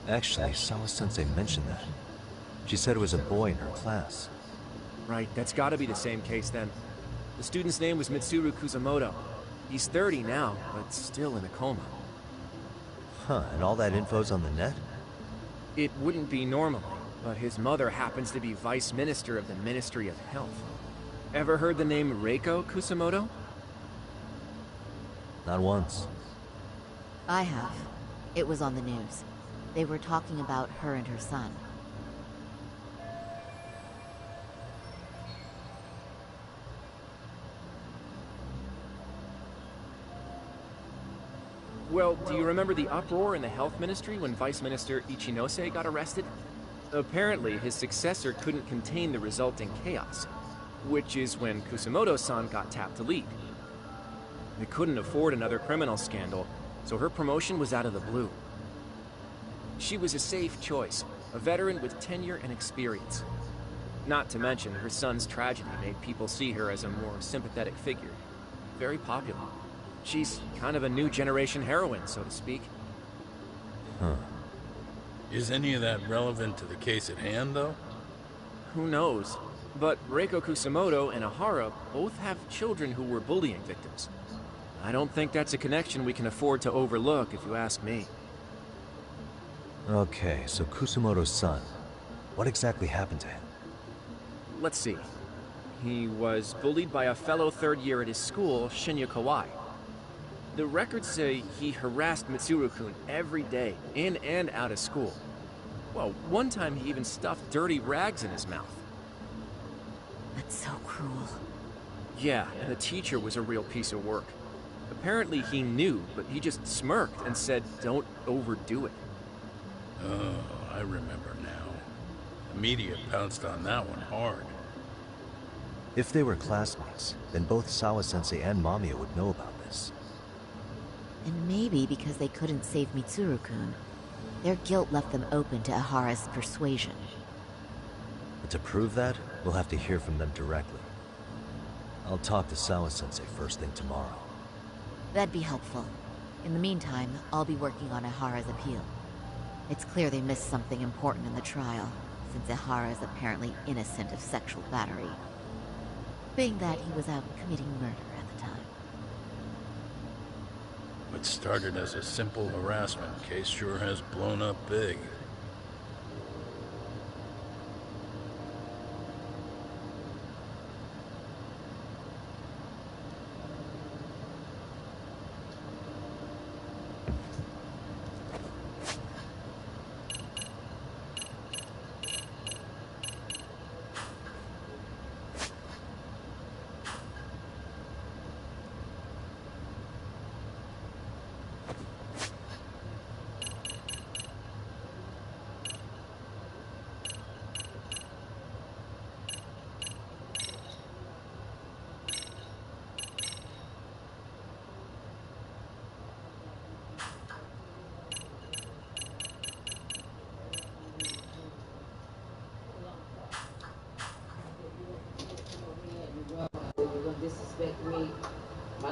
Actually, Sawa-sensei mentioned that. She said it was a boy in her class. Right, that's gotta be the same case then. The student's name was Mitsuru Kusamoto. He's 30 now, but still in a coma. Huh, and all that info's on the net? It wouldn't be normally, but his mother happens to be Vice Minister of the Ministry of Health. Ever heard the name Reiko Kusamoto? Not once. I have. It was on the news. They were talking about her and her son. Well, do you remember the uproar in the health ministry when Vice Minister Ichinose got arrested? Apparently, his successor couldn't contain the resulting chaos, which is when Kusamoto-san got tapped to lead. They couldn't afford another criminal scandal, so her promotion was out of the blue. She was a safe choice, a veteran with tenure and experience. Not to mention, her son's tragedy made people see her as a more sympathetic figure. Very popular. She's kind of a new generation heroine, so to speak. Huh. Is any of that relevant to the case at hand, though? Who knows? But Reiko Kusamoto and Ihara both have children who were bullying victims. I don't think that's a connection we can afford to overlook, if you ask me. Okay, so Kusamoto's son. What exactly happened to him? Let's see. He was bullied by a fellow third year at his school, Shinya Kawai. The records say he harassed Mitsuru-kun every day, in and out of school. Well, one time he even stuffed dirty rags in his mouth. That's so cruel. Yeah, and the teacher was a real piece of work. Apparently he knew, but he just smirked and said, "Don't overdo it." Oh, I remember now. The media pounced on that one hard. If they were classmates, then both Sawa-sensei and Mamiya would know about this. And maybe because they couldn't save Mitsuru-kun, their guilt left them open to Ihara's persuasion. But to prove that, we'll have to hear from them directly. I'll talk to Sawa-sensei first thing tomorrow. That'd be helpful. In the meantime, I'll be working on Ihara's appeal. It's clear they missed something important in the trial, since Ihara is apparently innocent of sexual battery. Being that he was out committing murder at the time. What started as a simple harassment case sure has blown up big. Disrespect me.